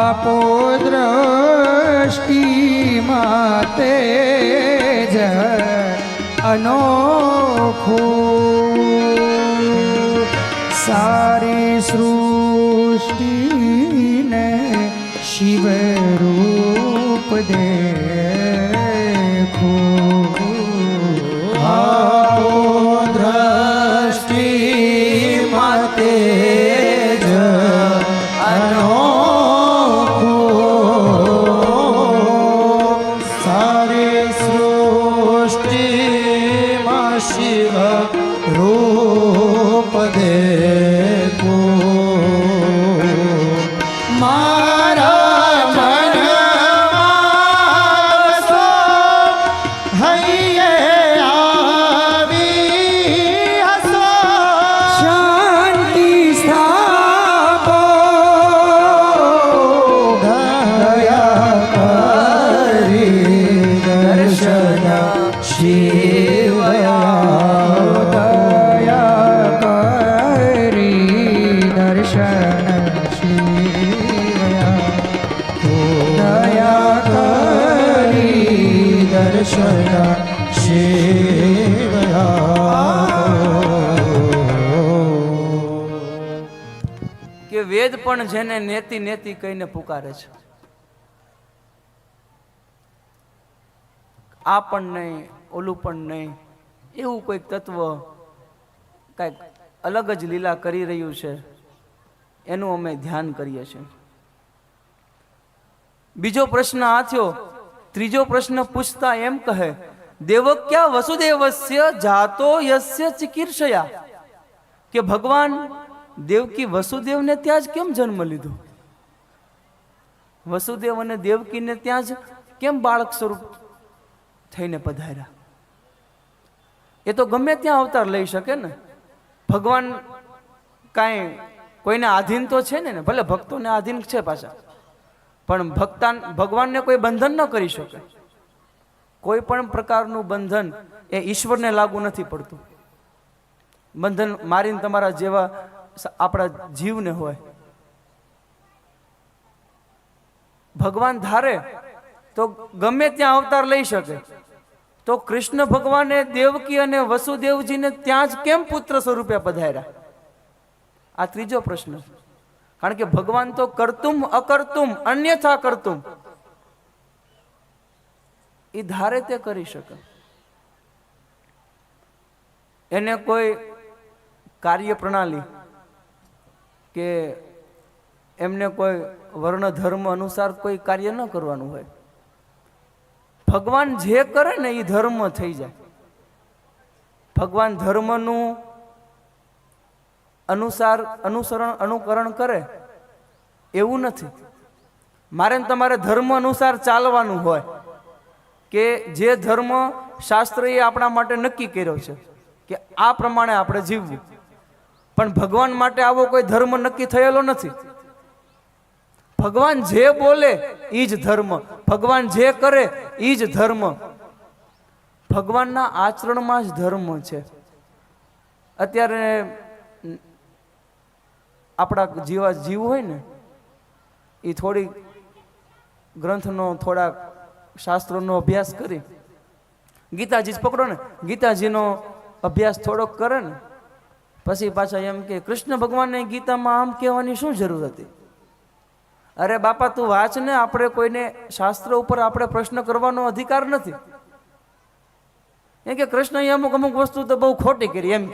આપો દ્રષ્ટિ માતે જ અનોખું સારી સૃષ્ટિને શિવ રૂપ દેખો
આપો દ્રષ્ટિ માતે જ અનોખું સારી સૃષ્ટિમાં શિવ રૂપ દેખો મારા મનમાં સો હૈયે આવી હસો
શાંતિ સ્થાપો
દયા કરી દર્શન શિવયા
દયા કરી દર્શન શિવયા દયા કરી
દર્શન શિવયા
કે વેદ પણ જેને નેતિ નેતિ કહીને પુકારે છે. આ પણ નહીં, ઓલું પણ નહીં, એવું કોઈક તત્વ કંઈક અલગ જ લીલા કરી રહ્યું છે, એનું અમે ધ્યાન કરીએ છીએ. બીજો પ્રશ્ન આ થયો. ત્રીજો પ્રશ્ન પૂછતા એમ કહે, દેવક્યા વસુદેવસ્ય જાતો યસ્ય ચિકીર્ષયા, કે ભગવાન દેવકી વસુદેવને ત્યાં જ કેમ જન્મ લીધો? વસુદેવ અને દેવકીને ત્યાં જ કેમ બાળક સ્વરૂપ થઈને પધાર્યા? એ તો ગમે ત્યાં અવતાર લઈ શકે ને. ભગવાન કાંઈ કોઈને આધીન તો છે ને, ભલે ભક્તોને આધીન છે પાછા, પણ ભગવાનને કોઈ બંધન ન કરી શકે. કોઈ પણ પ્રકારનું બંધન એ ઈશ્વરને લાગુ નથી પડતું. બંધન મારીને તમારા જેવા આપણા જીવને હોય. ભગવાન ધારે તો ગમે ત્યાં અવતાર લઈ શકે. તો કૃષ્ણ ભગવાને દેવકી અને વસુદેવજીને ત્યાં જ કેમ પુત્ર સ્વરૂપે પધાર્યા? આ ત્રીજો પ્રશ્ન. કારણ કે ભગવાન તો કરતુમ અકર્તુમ અન્યથા કરતુમ, એ ધારે તે કરી શકે. એને કોઈ કાર્ય પ્રણાલી કે એમને કોઈ વર્ણ ધર્મ અનુસાર કોઈ કાર્ય ન કરવાનું હોય. ભગવાન જે કરે ને એ ધર્મ થઈ જાય. ભગવાન ધર્મનું અનુકરણ કરે એવું નથી. મારે ને તમારે ધર્મ અનુસાર ચાલવાનું હોય, કે જે ધર્મ શાસ્ત્રએ આપણા માટે નક્કી કર્યો છે કે આ પ્રમાણે આપણે જીવવું. પણ ભગવાન માટે આવો કોઈ ધર્મ નક્કી થયેલો નથી. ભગવાન જે બોલે એ જ ધર્મ, ભગવાન જે કરે એ જ ધર્મ. ભગવાનના આચરણમાં જ ધર્મ છે. અત્યારે આપણા જેવા જીવ હોય ને, એ થોડી ગ્રંથનો થોડાક શાસ્ત્રોનો અભ્યાસ કરી, ગીતાજી જ પકડો ને, ગીતાજીનો અભ્યાસ થોડોક કરે ને, પછી પાછા એમ કે કૃષ્ણ ભગવાનને ગીતામાં આમ કહેવાની શું જરૂર હતી? અરે બાપા તું વાંચ ને. આપણે કોઈને શાસ્ત્ર ઉપર આપણે પ્રશ્ન કરવાનો અધિકાર નથી. એમ કે કૃષ્ણએ અમુક વસ્તુ તો બહુ ખોટી કરી, એમ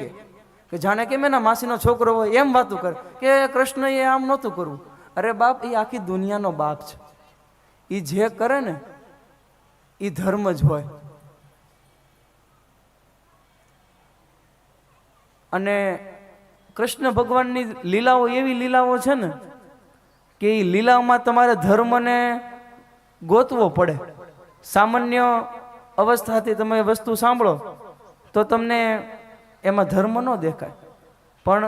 કે જાણે કે એના માસીનો છોકરો હોય એમ વાતું કરે કે કૃષ્ણએ આમ નહોતું કરવું. અરે બાપ, એ આખી દુનિયાનો બાપ છે. એ જે કરે ને એ ધર્મ જ હોય. અને કૃષ્ણ ભગવાનની લીલાઓ એવી લીલાઓ છે ને કે એ લીલાઓમાં તમારે ધર્મને ગોતવો પડે. સામાન્ય અવસ્થાથી તમે વસ્તુ સાંભળો તો તમને એમાં ધર્મ ન દેખાય, પણ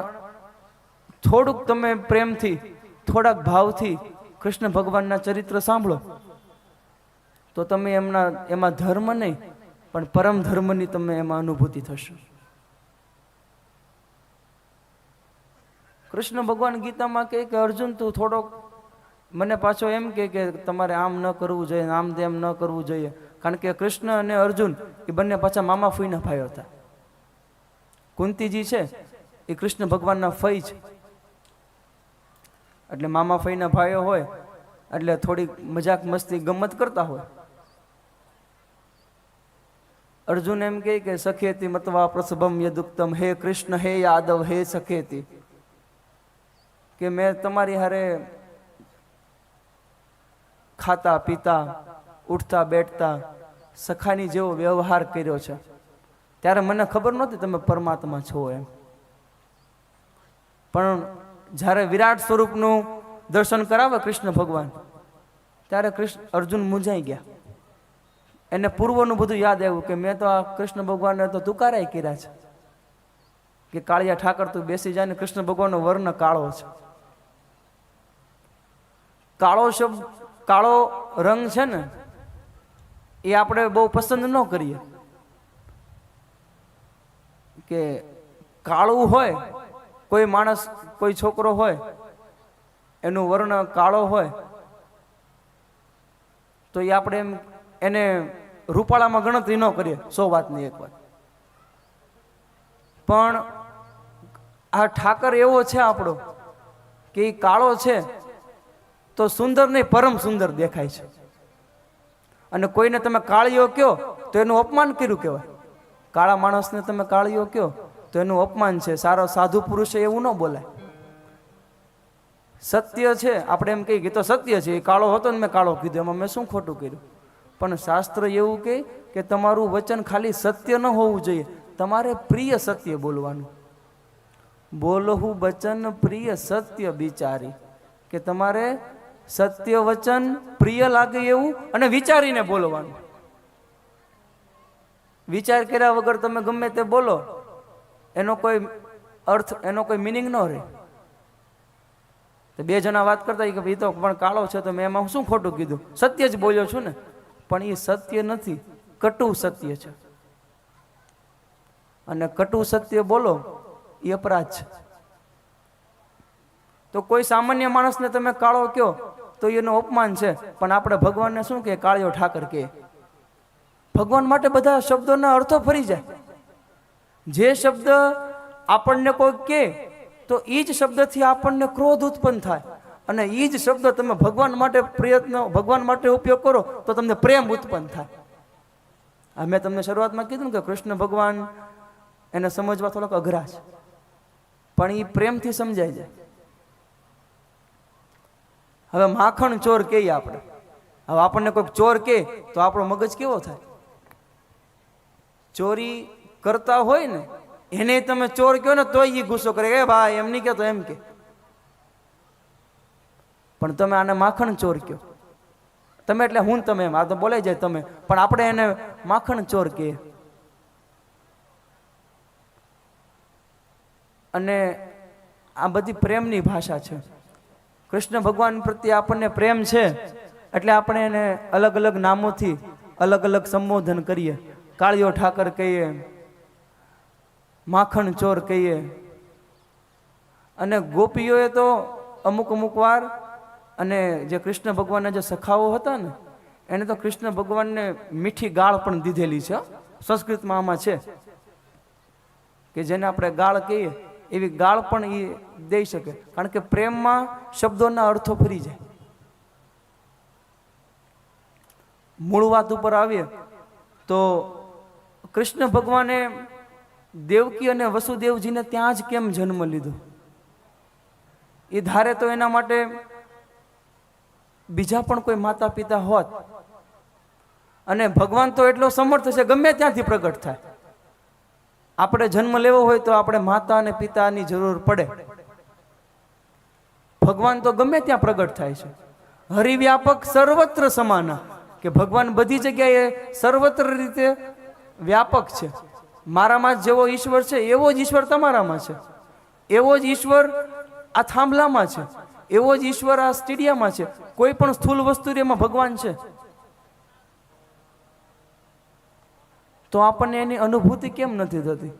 થોડુંક તમે પ્રેમથી, થોડાક ભાવથી કૃષ્ણ ભગવાનના ચરિત્ર સાંભળો તો તમે એમાં ધર્મ નહીં પણ પરમ ધર્મની તમે એમાં અનુભૂતિ થશે. કૃષ્ણ ભગવાન ગીતામાં કહે કે અર્જુન તું થોડોક મને પાછો એમ કે તમારે આમ ન કરવું જોઈએ, આમ તેમ ન કરવું જોઈએ. કારણ કે કૃષ્ણ અને અર્જુન એ બંને પાછા મામા ફૂઈના ભાઈઓ હતા. કુંતીજી છે એ કૃષ્ણ ભગવાનના ફઈ છે, એટલે મામા ફઈના ભાઈઓ હોય એટલે થોડી મજાક મસ્તી ગમત કરતા હોય. અર્જુન એમ કે સખેતી મતવા પ્રસભમ યદુક્તમ, હે કૃષ્ણ હે યાદવ હે સખેતી, કે મેં તમારી હારે ખાતા પીતા ઉઠતા બેઠતા સખાની જેવો વ્યવહાર કર્યો છે, ત્યારે મને ખબર નહોતી તમે પરમાત્મા છો એમ. પણ જ્યારે વિરાટ સ્વરૂપનું દર્શન કરાવે કૃષ્ણ ભગવાન, ત્યારે અર્જુન મૂંઝાઈ ગયા. એને પૂર્વનું બધું યાદ આવ્યું કે મેં તો આ કૃષ્ણ ભગવાનને તો તુકારાય કર્યા છે કે કાળિયા ઠાકર તું બેસી જાય. ને કૃષ્ણ ભગવાનનો વર્ણ કાળો છે. કાળો શબ્દ, કાળો રંગ છે ને એ આપણે બહુ પસંદ ન કરીએ. કે કાળું હોય, કોઈ માણસ કોઈ છોકરો હોય એનું વર્ણ કાળો હોય તો એ આપણે એમ એને રૂપાળામાં ગણતરી ન કરીએ, 100 વાતની એક વાત. પણ આ ઠાકર એવો છે આપણો કે એ કાળો છે તો સુંદર નહીં, પરમ સુંદર દેખાય છે. અને કોઈને તમે કાળિયો કહો તો એનું અપમાન કર્યું કહેવાય. કાળા માણસને તમે કાળિયો કહો તો એનું અપમાન છે. સારો સાધુ પુરુષ એવું ન બોલાય. સત્ય છે આપણે એમ કહીએ કે તો સત્ય છે, એ કાળો હતો ને મેં કાળો કીધું, એમાં મેં શું ખોટું કર્યું. પણ શાસ્ત્ર એવું કહે કે તમારું વચન ખાલી સત્ય ન હોવું જોઈએ, તમારે પ્રિય સત્ય બોલવાનું. બોલહું વચન પ્રિય સત્ય બિચારી, કે તમારે સત્ય વચન પ્રિય લાગે એવું અને વિચારીને બોલવાનું. વિચાર કર્યા વગર તમે ગમે તે બોલો એનો કોઈ અર્થ, એનો કોઈ મિનિંગ ન રહે. તો 2 જણા વાત કરતા કે ભાઈ તો પણ કાળો છે તો મેં એમાં શું ખોટું કીધું, સત્ય જ બોલ્યો છું ને. પણ એ સત્ય નથી, કટુ સત્ય છે. અને કટુ સત્ય બોલો એ અપરાધ છે. તો કોઈ સામાન્ય માણસને તમે કાળો કહો તો એનું અપમાન છે. પણ આપણે ભગવાનને શું કહે, કાળિયો ઠાકર કહે. ભગવાન માટે બધા શબ્દોના અર્થો ફરી જાય. જે શબ્દ આપણને કોઈ કહે તો એ જ શબ્દથી આપણને ક્રોધ ઉત્પન્ન થાય, અને એ જ શબ્દ તમે ભગવાન માટે પ્રયત્ન, ભગવાન માટે ઉપયોગ કરો તો તમને પ્રેમ ઉત્પન્ન થાય. આ મેં તમને શરૂઆતમાં કીધું કે કૃષ્ણ ભગવાન એને સમજવા થોડોક અઘરા છે, પણ એ પ્રેમથી સમજાય જાય. હવે માખણ ચોર કહીએ આપણે, હવે આપણને કોઈક ચોર કહે તો આપણો મગજ કેવો થાય. ચોરી કરતા હોય ને એને તમે ચોર કહો ને તોય એ ગુસ્સો કરે, એ ભાઈ એમ નહીં કહેતો એમ કે. પણ તમે આને માખણ ચોર કહો, તમે એટલે હું તમે એમ, આ તો બોલાઈ જાય તમે, પણ આપણે એને માખણ ચોર કહીએ. અને આ બધી પ્રેમની ભાષા છે. કૃષ્ણ ભગવાન પ્રત્યે આપણને પ્રેમ છે એટલે આપણે એને અલગ અલગ નામોથી અલગ અલગ સંબોધન કરીએ. કાળિયો ઠાકર કહીએ, માખણ ચોર કહીએ. અને ગોપીઓએ તો અમુક વાર, અને જે કૃષ્ણ ભગવાનના જે સખાઓ હતા ને એને તો કૃષ્ણ ભગવાનને મીઠી ગાળ પણ દીધેલી છે. સંસ્કૃતમાં આમાં છે કે જેને આપણે ગાળ કહીએ એવી ગાળ પણ એ દઈ શકે, કારણ કે પ્રેમમાં શબ્દોના અર્થો ફરી જાય. મૂળ વાત ઉપર આવીએ તો કૃષ્ણ ભગવાને દેવકી અને વસુદેવજીને ત્યાં જ કેમ જન્મ લીધો? એ ધારે તો એના માટે બીજા પણ કોઈ માતા પિતા હોત, અને ભગવાન તો એટલો સમર્થ છે ગમે ત્યાંથી પ્રગટ થાય. આપણે જન્મ લેવો હોય તો આપણે માતા અને પિતાની જરૂર પડે. ભગવાન તો ગમે ત્યાં પ્રગટ થાય છે. હરિવ્યાપક સર્વત્ર સમાના, કે ભગવાન બધી જગ્યાએ સર્વત્ર રીતે વ્યાપક છે. મારામાં જેવો ઈશ્વર છે એવો જ ઈશ્વર તમારામાં છે, એવો જ ઈશ્વર આ થાંભલામાં છે, એવો જ ઈશ્વર આ સ્ટેડિયમમાં છે. કોઈ પણ સ્થૂળ વસ્તુ એમાં ભગવાન છે. તો આપણને એની અનુભૂતિ કેમ નથી થતી?